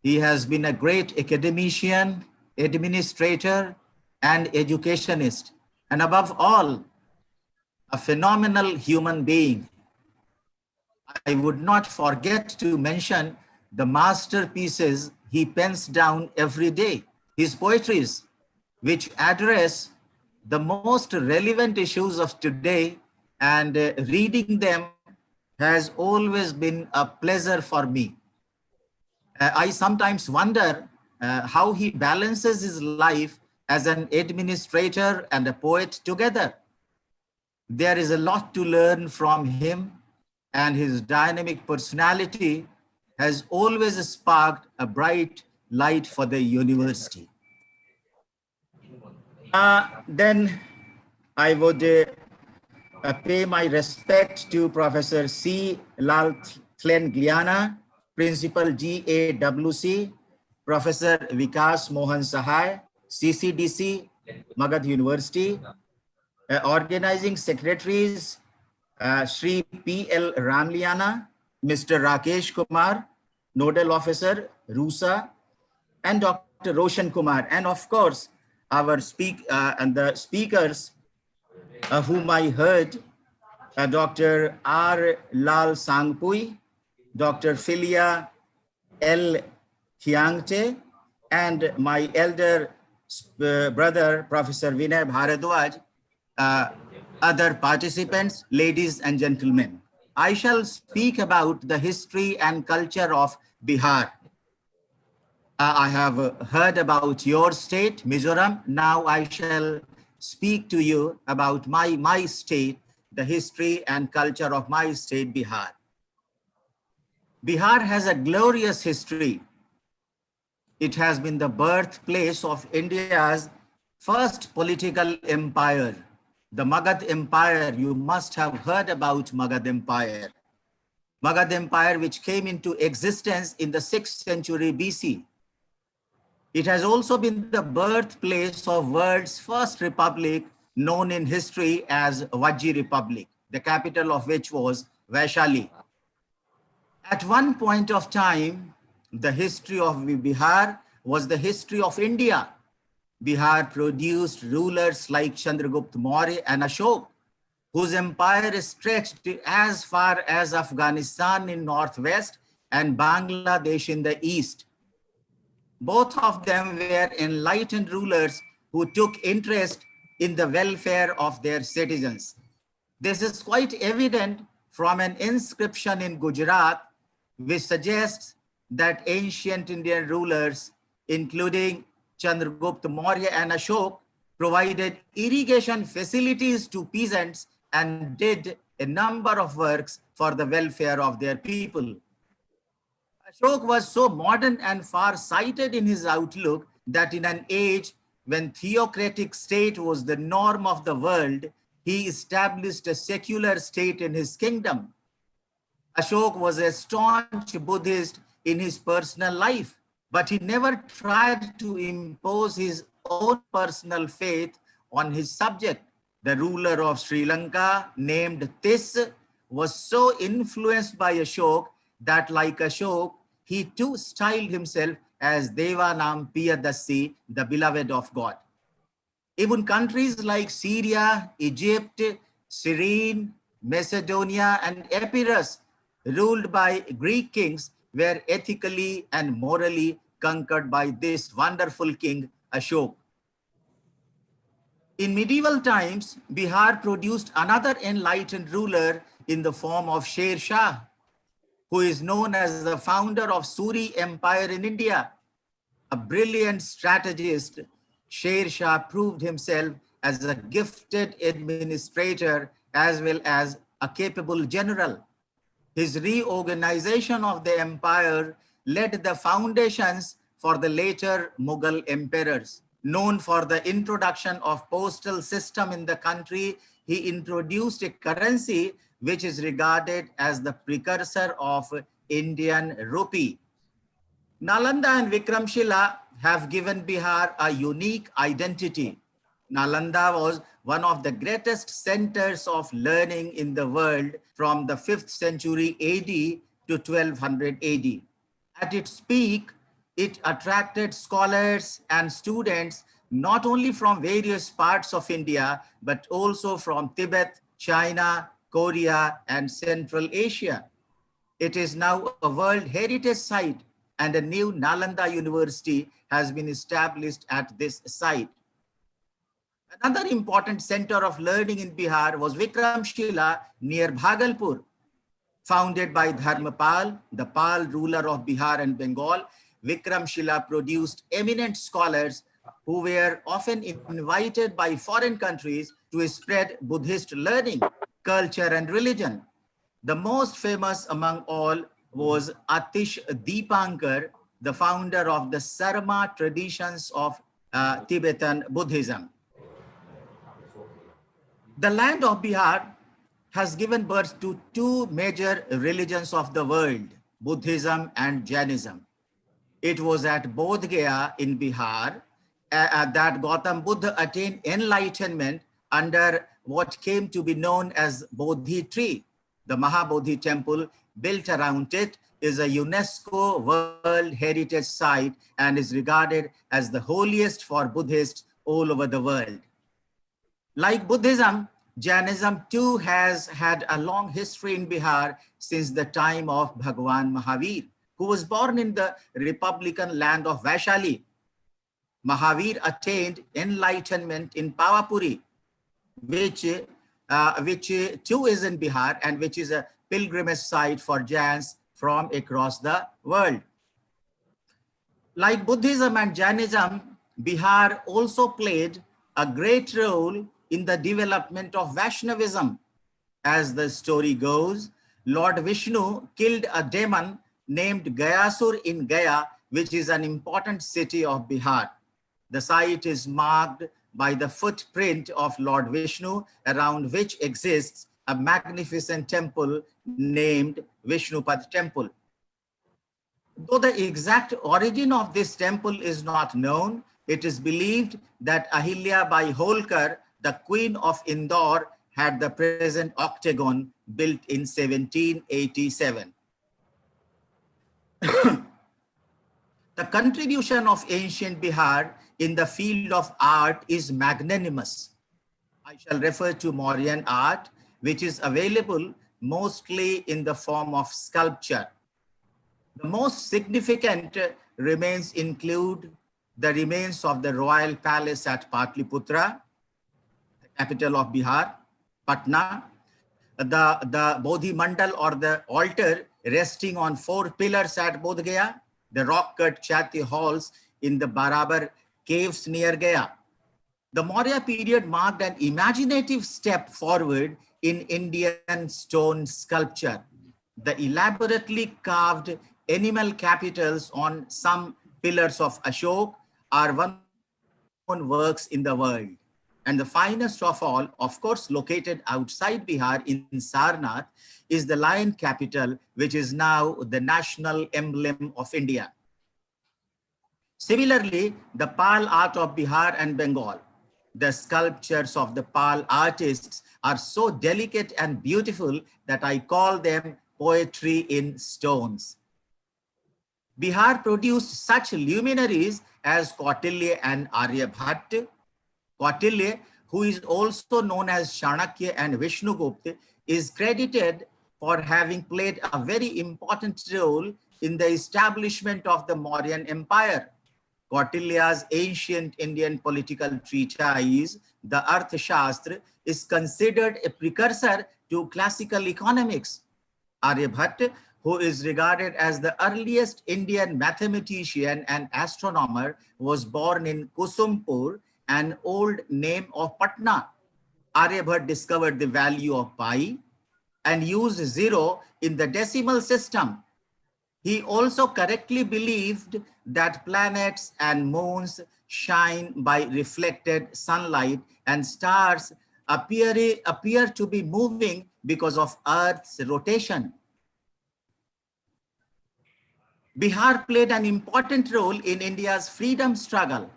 He has been a great academician, administrator, and educationist, and above all, a phenomenal human being. I would not forget to mention the masterpieces he pens down every day, his poetries, which address the most relevant issues of today, and reading them has always been a pleasure for me. I sometimes wonder how he balances his life as an administrator and a poet together. There is a lot to learn from him, and his dynamic personality has always sparked a bright light for the university. Then I would pay my respect to Professor C. Lalsangpuii, Principal GAWC, Professor Vikas Mohan Sahai, CCDC, Magadh University, organizing secretaries, Shri P.L. Ramliana, Mr. Rakesh Kumar, Nodal Officer, RUSA, and Dr. Roshan Kumar, and of course, our the speakers whom I heard, Dr. R. Lalsangpuii, Dr. Phillia L. Khiangte, and my elder brother, Professor Vinay Bhardwaj, other participants, ladies and gentlemen. I shall speak about the history and culture of Bihar. I have heard about your state, Mizoram. Now I shall speak to you about my state, the history and culture of my state, Bihar. Bihar has a glorious history. It has been the birthplace of India's first political empire, the Magadh Empire. You must have heard about Magadh Empire. Magadh Empire, which came into existence in the 6th century BC. It has also been the birthplace of world's first republic, known in history as Vajji Republic, the capital of which was Vaishali. At one point of time, the history of Bihar was the history of India. Bihar produced rulers like Chandragupta Maurya and Ashok, whose empire stretched as far as Afghanistan in northwest and Bangladesh in the east. Both of them were enlightened rulers who took interest in the welfare of their citizens. This is quite evident from an inscription in Gujarat, which suggests that ancient Indian rulers, including Chandragupta Maurya and Ashok, provided irrigation facilities to peasants and did a number of works for the welfare of their people. Ashok was so modern and far-sighted in his outlook that in an age when theocratic state was the norm of the world, he established a secular state in his kingdom. Ashok was a staunch Buddhist in his personal life, but he never tried to impose his own personal faith on his subject. The ruler of Sri Lanka, named Tis, was so influenced by Ashok that, like Ashok, he too styled himself as Devanam Piyadasi, the beloved of God. Even countries like Syria, Egypt, Cyrene, Macedonia, and Epirus, ruled by Greek kings, were ethically and morally conquered by this wonderful king, Ashok. In medieval times, Bihar produced another enlightened ruler in the form of Sher Shah, who is known as the founder of Suri Empire in India. A brilliant strategist, Sher Shah proved himself as a gifted administrator as well as a capable general. His reorganization of the empire laid the foundations for the later Mughal emperors. Known for the introduction of postal system in the country, he introduced a currency which is regarded as the precursor of Indian rupee. Nalanda and Vikramshila have given Bihar a unique identity. Nalanda was one of the greatest centers of learning in the world from the 5th century AD to 1200 AD. At its peak, it attracted scholars and students not only from various parts of India, but also from Tibet, China, Korea, and Central Asia. It is now a World Heritage Site, and a new Nalanda University has been established at this site. Another important center of learning in Bihar was Vikramshila near Bhagalpur. Founded by Dharmapal, the Pal ruler of Bihar and Bengal, Vikramshila produced eminent scholars who were often invited by foreign countries to spread Buddhist learning, culture, and religion. The most famous among all was Atish Deepankar, the founder of the Sarma traditions of Tibetan Buddhism. The land of Bihar has given birth to two major religions of the world, Buddhism and Jainism. It was at Bodh Gaya in Bihar that Gautam Buddha attained enlightenment under what came to be known as Bodhi tree. The Mahabodhi temple built around it is a UNESCO World Heritage Site and is regarded as the holiest for Buddhists all over the world. Like Buddhism, Jainism too has had a long history in Bihar since the time of Bhagwan Mahavir, who was born in the republican land of Vaishali. Mahavir attained enlightenment in Pavapuri, which too is in Bihar and which is a pilgrimage site for Jains from across the world. Like Buddhism and Jainism, Bihar also played a great role in the development of Vaishnavism. as the story goes, Lord Vishnu killed a demon named Gayasur in Gaya, which is an important city of Bihar. The site is marked by the footprint of Lord Vishnu, around which exists a magnificent temple named Vishnupad Temple. Though the exact origin of this temple is not known, it is believed that Ahilya Bai Holkar, the Queen of Indore, had the present octagon built in 1787. The contribution of ancient Bihar in the field of art is magnanimous. I shall refer to Mauryan art, which is available mostly in the form of sculpture. The most significant remains include the remains of the royal palace at Patliputra, the capital of Bihar, Patna, the Bodhi Mandal or the altar resting on 4 pillars at Bodh Gaya, the rock-cut Chaitya halls in the Barabar caves near Gaya. The Maurya period marked an imaginative step forward in Indian stone sculpture. The elaborately carved animal capitals on some pillars of Ashok are one of the works in the world. And the finest of all, of course, located outside Bihar in Sarnath, is the lion capital, which is now the national emblem of India. Similarly, the Pal art of Bihar and Bengal, the sculptures of the Pal artists are so delicate and beautiful that I call them poetry in stones. Bihar produced such luminaries as Kautilya and Aryabhat. Kautilya, who is also known as Chanakya and Vishnugupta, is credited for having played a very important role in the establishment of the Mauryan Empire. Kautilya's ancient Indian political treatise, the Arthashastra, is considered a precursor to classical economics. Aryabhat, who is regarded as the earliest Indian mathematician and astronomer, was born in Kusumpur, an old name of Patna. Aryabhat discovered the value of pi and used 0 in the decimal system. He also correctly believed that planets and moons shine by reflected sunlight and stars appear to be moving because of Earth's rotation. Bihar played an important role in India's freedom struggle.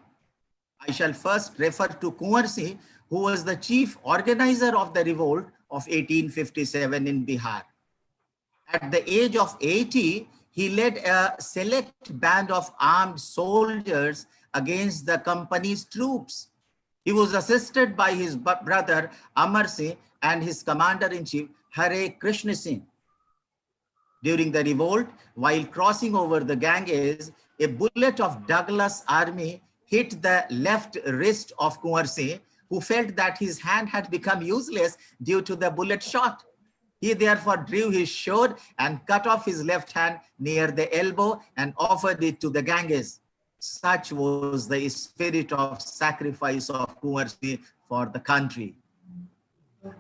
I shall first refer to Kunwar Singh, who was the chief organizer of the revolt of 1857 in Bihar. At the age of 80, he led a select band of armed soldiers against the company's troops. He was assisted by his brother Amar Singh and his commander-in-chief Hare Krishna Singh. During the revolt, while crossing over the Ganges, a bullet of Douglas Army hit the left wrist of Kunwar Singh, who felt that his hand had become useless due to the bullet shot. He therefore drew his sword and cut off his left hand near the elbow and offered it to the Ganges. Such was the spirit of sacrifice of Kunwar Singh for the country.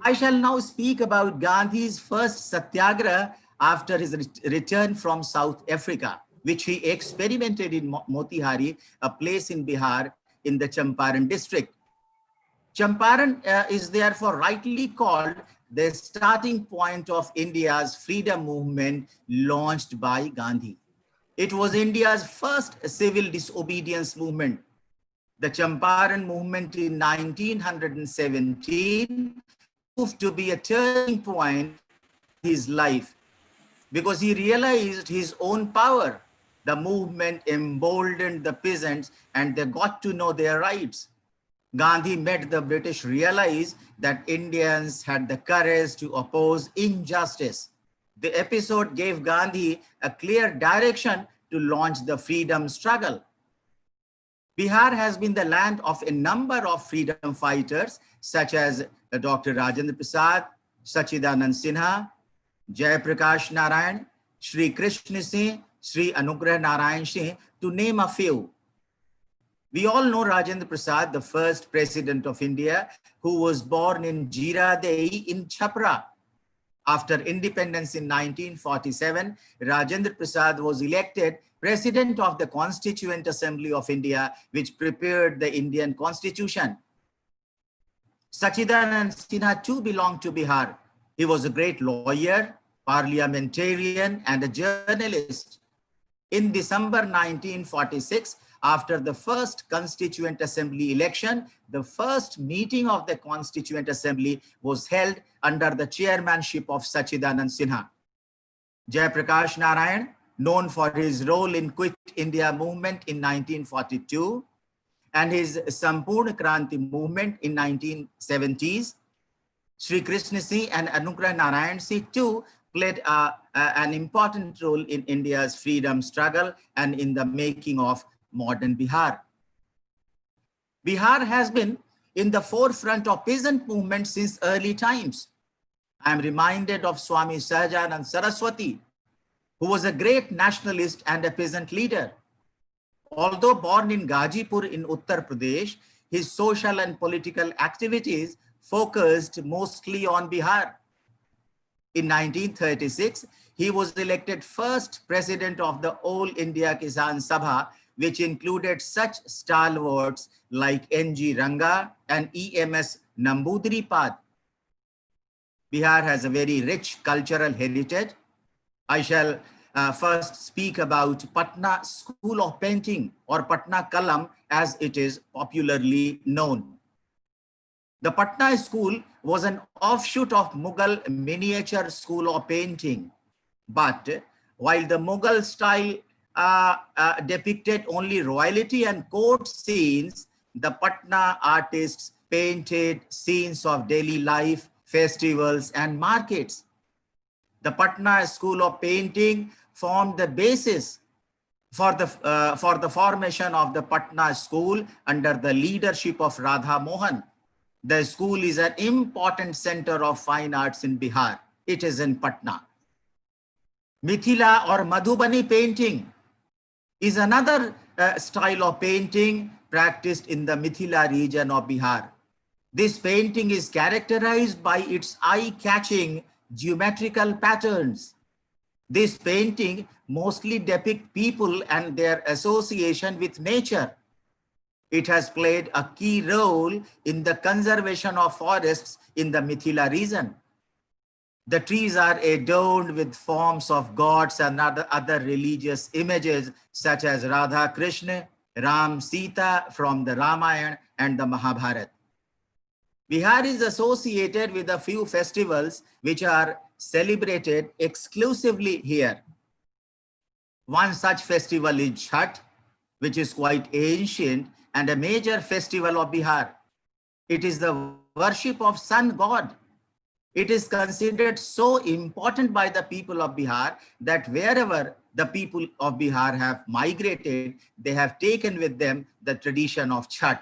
I shall now speak about Gandhi's first satyagraha after his return from South Africa, which he experimented in Motihari, a place in Bihar in the Champaran district. Champaran is therefore rightly called the starting point of India's freedom movement launched by Gandhi. It was India's first civil disobedience movement. The Champaran movement in 1917 proved to be a turning point in his life because he realized his own power. The movement emboldened the peasants and they got to know their rights. Gandhi made the British realize that Indians had the courage to oppose injustice. The episode gave Gandhi a clear direction to launch the freedom struggle. Bihar has been the land of a number of freedom fighters such as Dr. Rajendra Prasad, Sachidanand Sinha, Jayaprakash Narayan, Shri Krishna Singh, Shri Anugrah Narayan Singh, to name a few. We all know Rajendra Prasad, the first president of India, who was born in Jiradei in Chhapra. After independence in 1947, Rajendra Prasad was elected President of the Constituent Assembly of India, which prepared the Indian Constitution. Sachidanand Sinha too belonged to Bihar. He was a great lawyer, parliamentarian, and a journalist. In December 1946, after the first Constituent Assembly election, the first meeting of the Constituent Assembly was held under the chairmanship of Sachidanand Sinha. Jayaprakash Narayan, known for his role in Quit India movement in 1942 and his Sampurna Kranti movement in 1970s, Sri Krishna Si and Anugrah Narayan Si too played an important role in India's freedom struggle and in the making of modern Bihar. Bihar has been in the forefront of peasant movement since early times. I am reminded of Swami Sahajanand Saraswati, who was a great nationalist and a peasant leader. Although born in Gazipur in Uttar Pradesh, his social and political activities focused mostly on Bihar. In 1936, he was elected first president of the All India Kisan Sabha, which included such stalwarts like N.G. Ranga and E.M.S. Namboodiripad. Bihar has a very rich cultural heritage. I shall first speak about Patna School of Painting, or Patna Kalam as it is popularly known. The Patna School was an offshoot of Mughal miniature school of painting. But while the Mughal style depicted only royalty and court scenes, the Patna artists painted scenes of daily life, festivals, and markets. The Patna School of Painting formed the basis for the formation of the Patna School under the leadership of Radha Mohan. The school is an important center of fine arts in Bihar. It is in Patna. Mithila or Madhubani painting is another style of painting practiced in the Mithila region of Bihar. This painting is characterized by its eye-catching geometrical patterns. This painting mostly depicts people and their association with nature. It has played a key role in the conservation of forests in the Mithila region. The trees are adorned with forms of gods and other religious images such as Radha Krishna, Ram, Sita from the Ramayana and the Mahabharata. Bihar is associated with a few festivals which are celebrated exclusively here. One such festival is Chhath, which is quite ancient and a major festival of Bihar. It is the worship of sun god. It is considered so important by the people of Bihar that wherever the people of Bihar have migrated, they have taken with them the tradition of Chhath.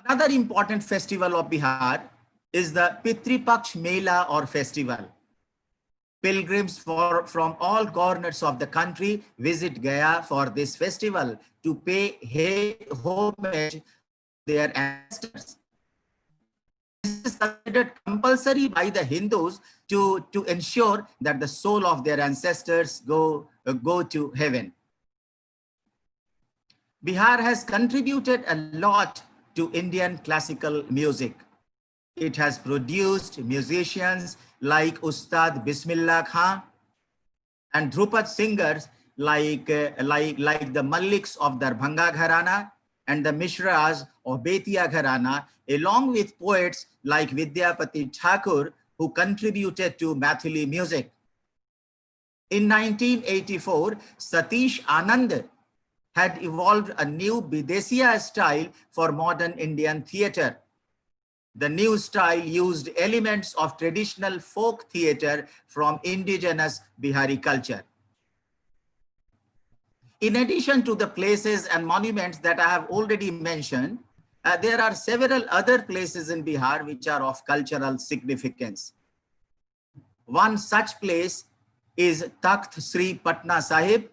Another important festival of Bihar is the Pitri Paksh Mela or festival. Pilgrims from all corners of the country visit Gaya for this festival to pay homage to their ancestors. This is considered compulsory by the Hindus to ensure that the soul of their ancestors go to heaven. Bihar has contributed a lot to Indian classical music. It has produced musicians like Ustad Bismillah Khan and Dhrupad singers like the Malliks of Darbhanga Gharana and the Mishras of Betia Gharana, along with poets like Vidyapati Thakur, who contributed to Mathili music. In 1984, Satish Anand had evolved a new Bidesiya style for modern Indian theatre. The new style used elements of traditional folk theatre from indigenous Bihari culture. In addition to the places and monuments that I have already mentioned, there are several other places in Bihar which are of cultural significance. One such place is Takht Sri Patna Sahib,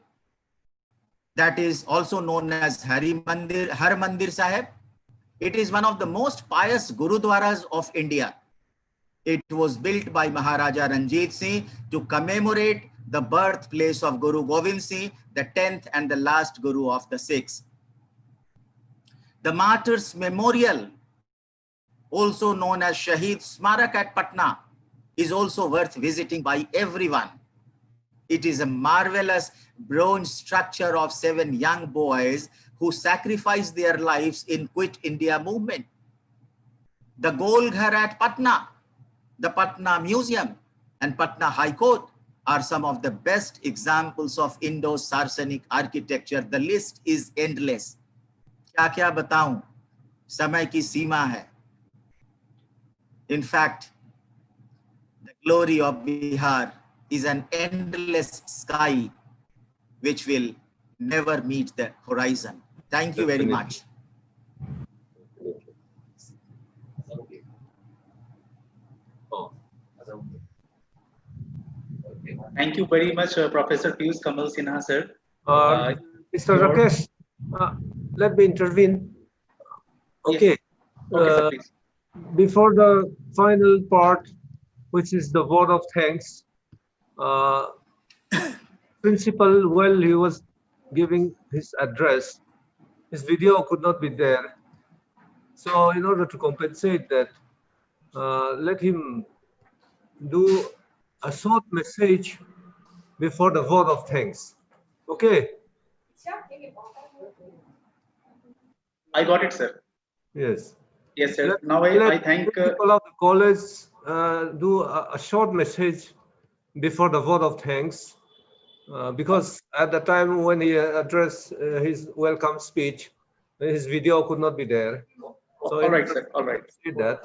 that is also known as Har Mandir Sahib. It is one of the most pious Gurudwaras of India. It was built by Maharaja Ranjit Singh to commemorate the birthplace of Guru Gobind Singh, the 10th and the last Guru of the Sikhs. The Martyrs Memorial, also known as Shaheed Smarak at Patna, is also worth visiting by everyone. It is a marvelous bronze structure of 7 young boys who sacrificed their lives in Quit India movement. The Golghar at Patna, the Patna Museum, and Patna High Court are some of the best examples of Indo-Saracenic architecture. The list is endless. क्या-क्या बताऊं? समय की सीमा है. In fact, the glory of Bihar is an endless sky which will never meet the horizon. Thank you very much. Thank you very much, Professor Piyush Kamal Sinha, sir. Mr. Rakesh, let me intervene. Okay. Yes. Okay, sir, please. Before the final part, which is the vote of thanks, principal, while he was giving his address, his video could not be there. So in order to compensate that, let him do a short message before the vote of thanks. Okay? I got it, sir. Yes. Yes, sir. Now I thank people of the college do a short message before the vote of thanks, because at the time when he addressed his welcome speech, his video could not be there. So all right, sir. All right. That,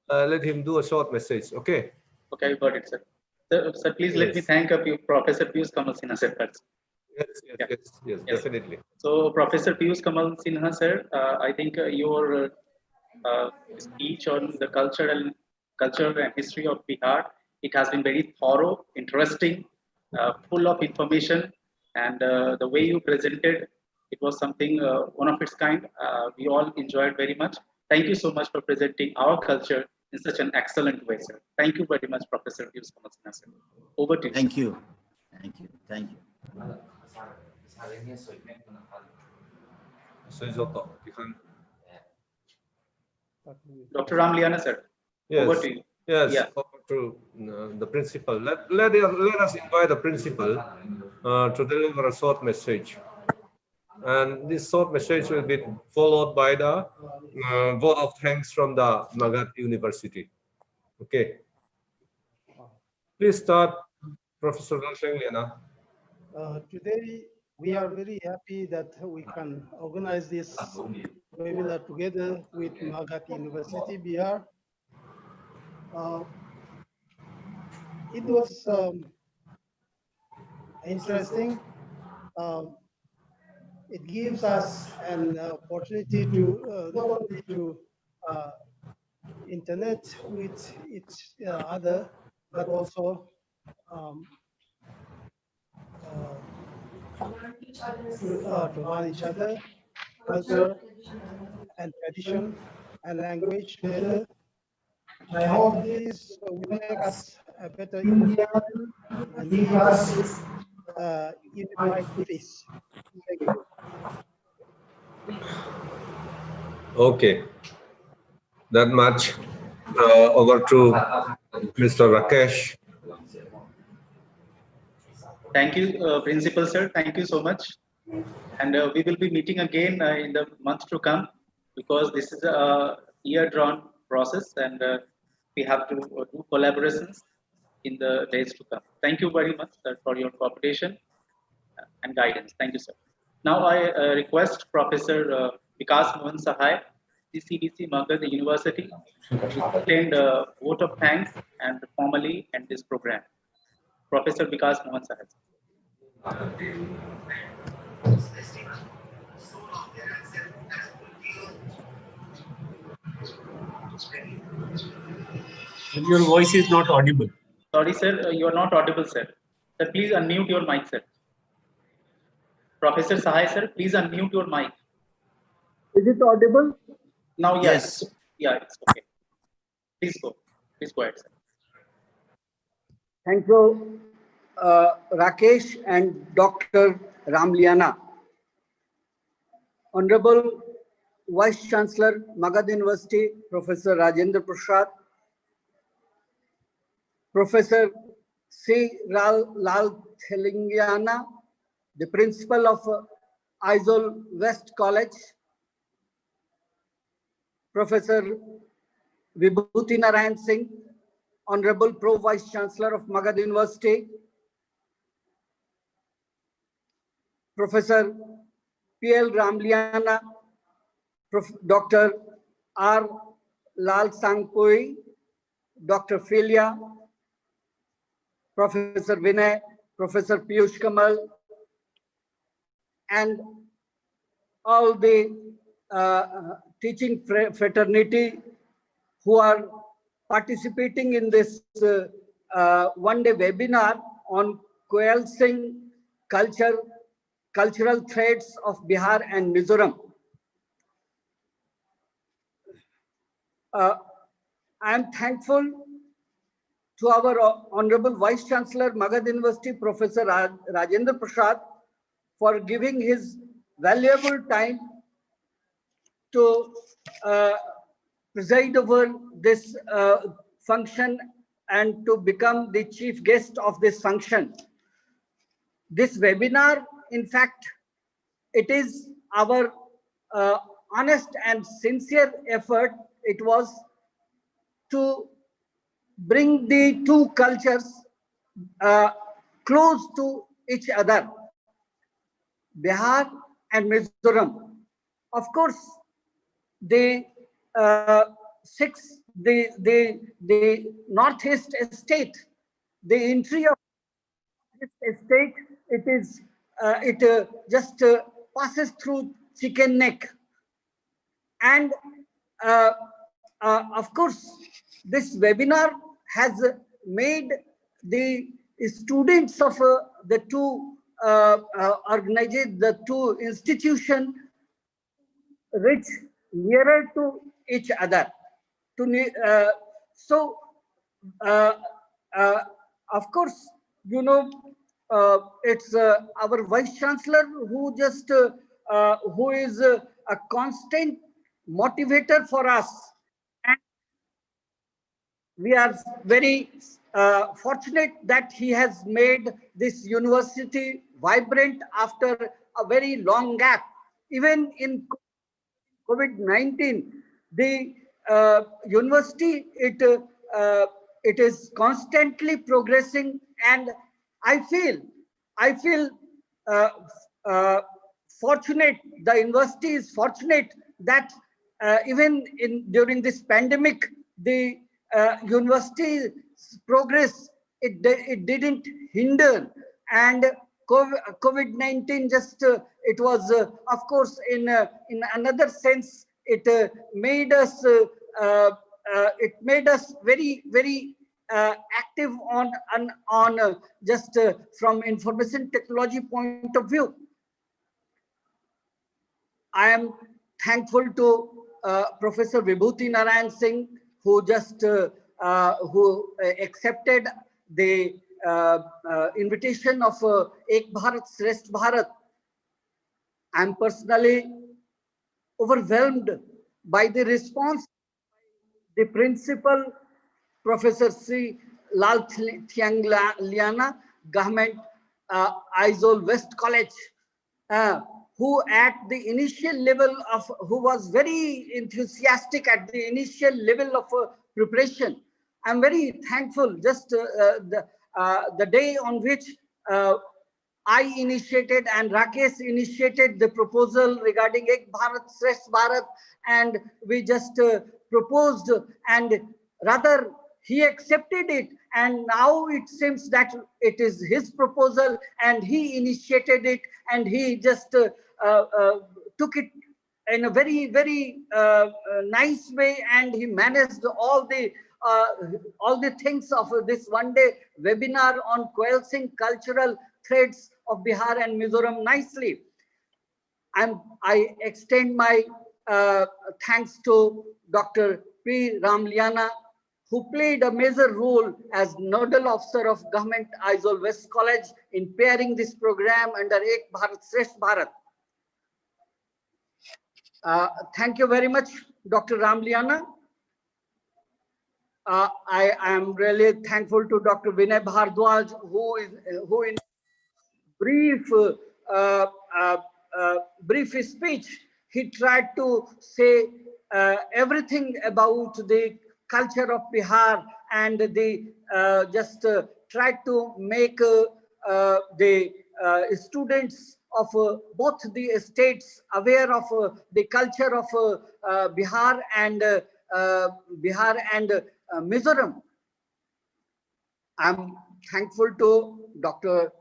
let him do a short message. Okay. Okay, I got it, sir. Sir, please let me Yes. thank Professor Piyush Kamal Sinha, sir. Yes, definitely. So, Professor Piyush Kamal Sinha, sir, I think your speech on the culture and history of Bihar, it has been very thorough, interesting, full of information, and the way you presented, it was something one of its kind. We all enjoyed very much. Thank you so much for presenting our culture in such an excellent way, sir. Thank you very much, Professor Piyush Kamal Sinha, sir. Over to you. Thank you. Thank you. Thank you. Dr. Ram Liana, sir. Yes. Over to you. Yes. Yeah. Over to the principal. Let us invite the principal to deliver a short message. And this short message will be followed by the vote of thanks from the Magadh University. Okay. Please start, Professor Lalsangpuii. Today, we are very happy that we can organize this webinar together with Magadh University, Bihar. It was interesting. It gives us an opportunity to not only to internet with each other, but also to learn each other, culture and tradition and language better. I hope this will make us a better Indian and give us unified peace. Thank you. Okay. That much. Over to Mr. Rakesh. Thank you, Principal Sir. Thank you so much. And we will be meeting again in the months to come, because this is a year-drawn process, and we have to do collaborations in the days to come. Thank you very much, sir, for your cooperation and guidance. Thank you, sir. Now I request Professor Vikas Mohan Sahai, CCDC Magadh University, to extend a vote of thanks and formally end this program. Professor Vikas Mohan Sahai. Your voice is not audible. Sorry, sir, you are not audible, sir. Sir, please unmute your mic, sir. Professor Sahai, sir, please unmute your mic. Is it audible? Now, yeah, Yes. yeah, it's okay. Please go. Please go ahead, sir. Thank you, Rakesh and Dr. Ramliana. Honorable Vice Chancellor, Magadh University, Professor Rajendra Prasad, Professor C. Lalsangpuii, the Principal of Aizawl West College, Professor Vibhuti Narayan Singh, Honorable Pro Vice Chancellor of Magadh University, Professor P.L. Ramliana, Dr. R. Lalsangpuii, Dr. Phillia, Professor Vinay, Professor Piyush Kamal, and all the teaching fraternity who are participating in this one-day webinar on coalescing cultural threads of Bihar and Mizoram. I am thankful to our Honorable Vice Chancellor, Magadh University, Professor Rajendra Prasad, for giving his valuable time to preside over this function and to become the chief guest of this function. This webinar, in fact, it is our honest and sincere effort. It was to bring the two cultures close to each other, Bihar and Mizoram. Of course, the Northeast state, the entry of this state, it just passes through Chicken Neck, and of course, this webinar has made the students of the two organizations, the two institutions, reach nearer to each other. Of course, you know, it's our Vice Chancellor who just who is a constant motivator for us, and we are very fortunate that he has made this university vibrant after a very long gap. Even in COVID-19, the university, it is constantly progressing, and I feel fortunate. The university is fortunate that even during this pandemic, the university's progress, it didn't hinder, and COVID-19 just it was of course in another sense it made us very active on just from information technology point of view. I am thankful to Professor Vibhuti Narayan Singh, who just who accepted the invitation of Ek Bharat Shresth Bharat. I am personally overwhelmed by the response. The principal, Professor C. Lalsangpuii, Government Aizawl West College, who at the initial level of, who was very enthusiastic at the initial level of preparation. I'm very thankful. Just the day on which I initiated and Rakesh initiated the proposal regarding Ek Bharat Shresth Bharat, and we just proposed, and rather he accepted it, and now it seems that it is his proposal and he initiated it, and he just took it in a very nice way, and he managed all the things of this one-day webinar on coalescing cultural threads of Bihar and Mizoram nicely. I extend my thanks to Dr. P. Ramliana, who played a major role as nodal officer of Government Aizawl West College in pairing this program under Ek Bharat Shresth Bharat. Thank you very much, Dr. Ramliana. I am really thankful to Dr. Vinay Bhardwaj, who in brief speech, he tried to say everything about the culture of Bihar, and the tried to make the students of both the states aware of the culture of Bihar and Mizoram. I'm thankful to Dr.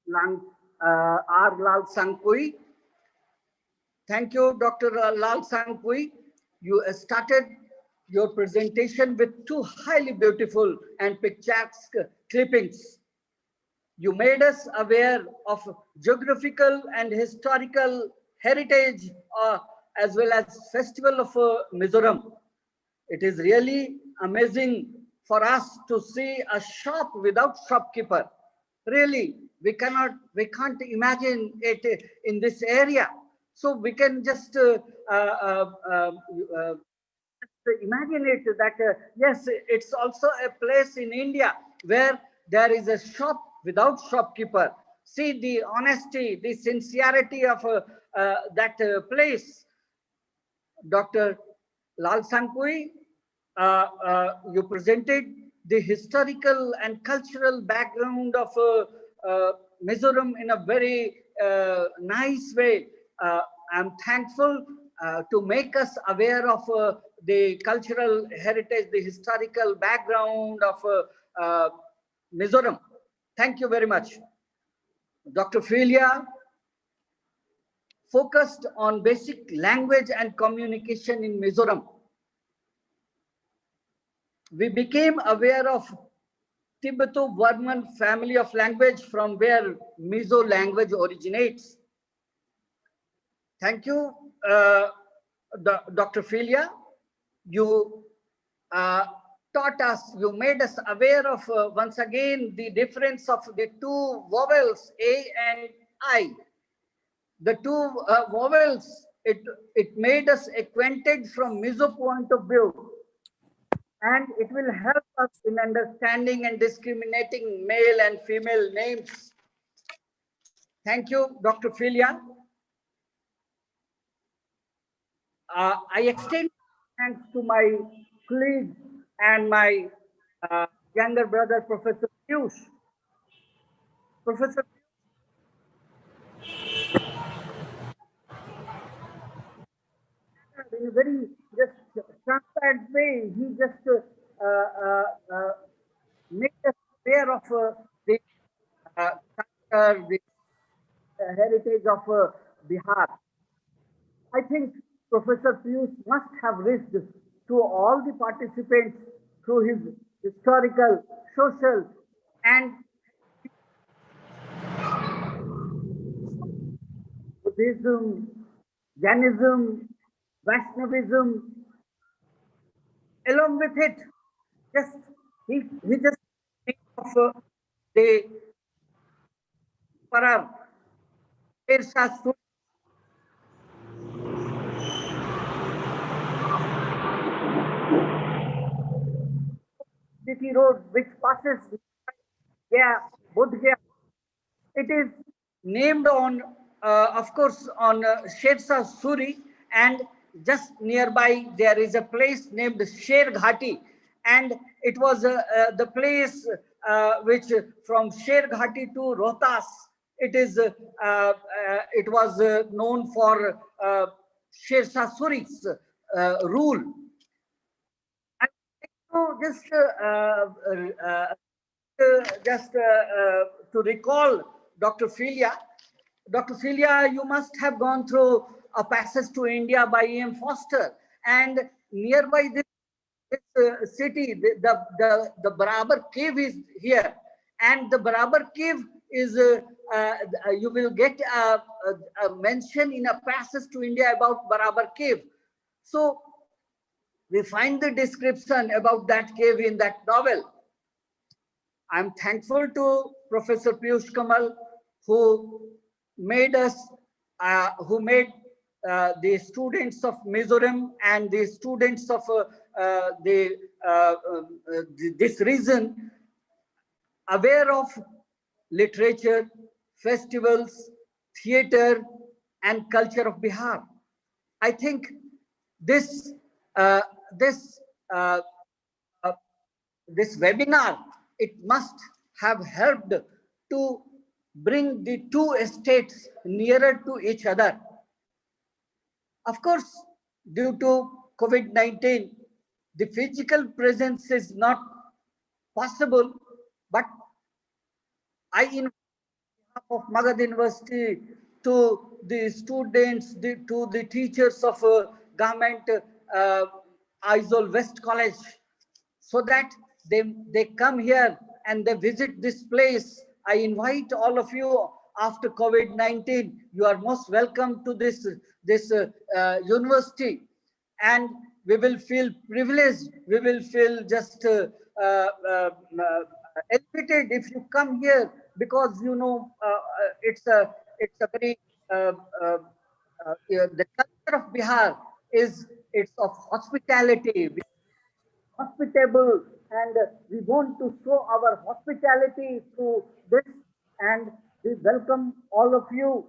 R. Lalsangpuii. Thank you, Dr. Lalsangpuii. You started your presentation with two highly beautiful and picturesque clippings. You made us aware of geographical and historical heritage as well as festival of Mizoram. It is really amazing for us to see a shop without shopkeeper. Really, we can't imagine it in this area. So we can just imagine it that yes, it's also a place in India where there is a shop without shopkeeper. See the honesty, the sincerity of that place. Dr. Lalsangpuii, you presented the historical and cultural background of Mizoram in a very nice way. I'm thankful to make us aware of the cultural heritage, the historical background of Mizoram. Thank you very much. Dr. Phillia focused on basic language and communication in Mizoram. We became aware of Tibeto-Burman family of language from where Mizo language originates. Thank you, Dr. Phillia. You taught us, you made us aware of once again the difference of the two vowels A and I. The two vowels, it made us acquainted from Mizo point of view, and it will help us in understanding and discriminating male and female names. Thank you, Dr. Phillia. I extend thanks to my colleague and my younger brother, Professor Piyush. Professor Piyush, in a very just transparent way, he just made us aware of the culture, the heritage of Bihar. I think Professor Piyush must have reached to all the participants through his historical, social, and Buddhism, Jainism, Vaishnavism. Along with it, he just think of the Parar, Irshad City Road, which passes Bodh Gaya. It is named on, of course, on Sher Shah Suri, and just nearby there is a place named Sher Ghati, and it was the place which from Sher Ghati to Rohtas, it was known for Sher Shah Suri's rule. Just to recall Dr. Phillia. Dr. Phillia, you must have gone through a passage to India by E.M. Foster, and nearby this city, the Barabar cave is here, and the Barabar cave is get a mention in a passage to India about Barabar cave. So we find the description about that cave in that novel. I'm thankful to Professor Piyush Kamal, who made us, the students of Mizoram and the students of this region aware of literature, festivals, theater, and culture of Bihar. I think this webinar, it must have helped to bring the two states nearer to each other. Of course, due to COVID-19, the physical presence is not possible, but I invite of Magadh University to the students, to the teachers of government Aizawl West College, so that they come here and they visit this place. I invite all of you after COVID-19. You are most welcome to this university, and we will feel privileged. We will feel just elevated if you come here, because you know it's a very the culture of Bihar is it's of hospitality. We are hospitable, and we want to show our hospitality through this, and we welcome all of you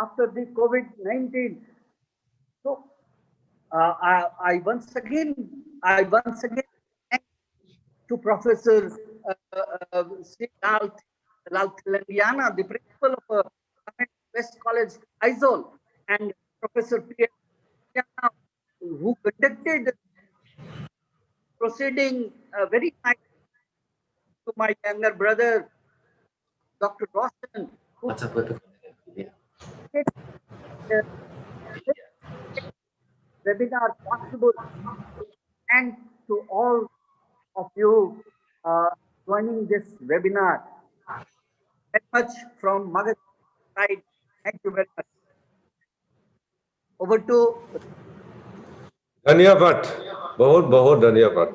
after the COVID-19. So I once again thank to Professor Lalsangpuii, the principal of West College, Aizawl, and Professor Phillia, who conducted proceeding very nice, to my younger brother, Dr. Roshan, who made this webinar possible, and to all of you joining this webinar. Very much from Magadh side. Thank you very much. Over to धन्यवाद, बहुत बहुत धन्यवाद.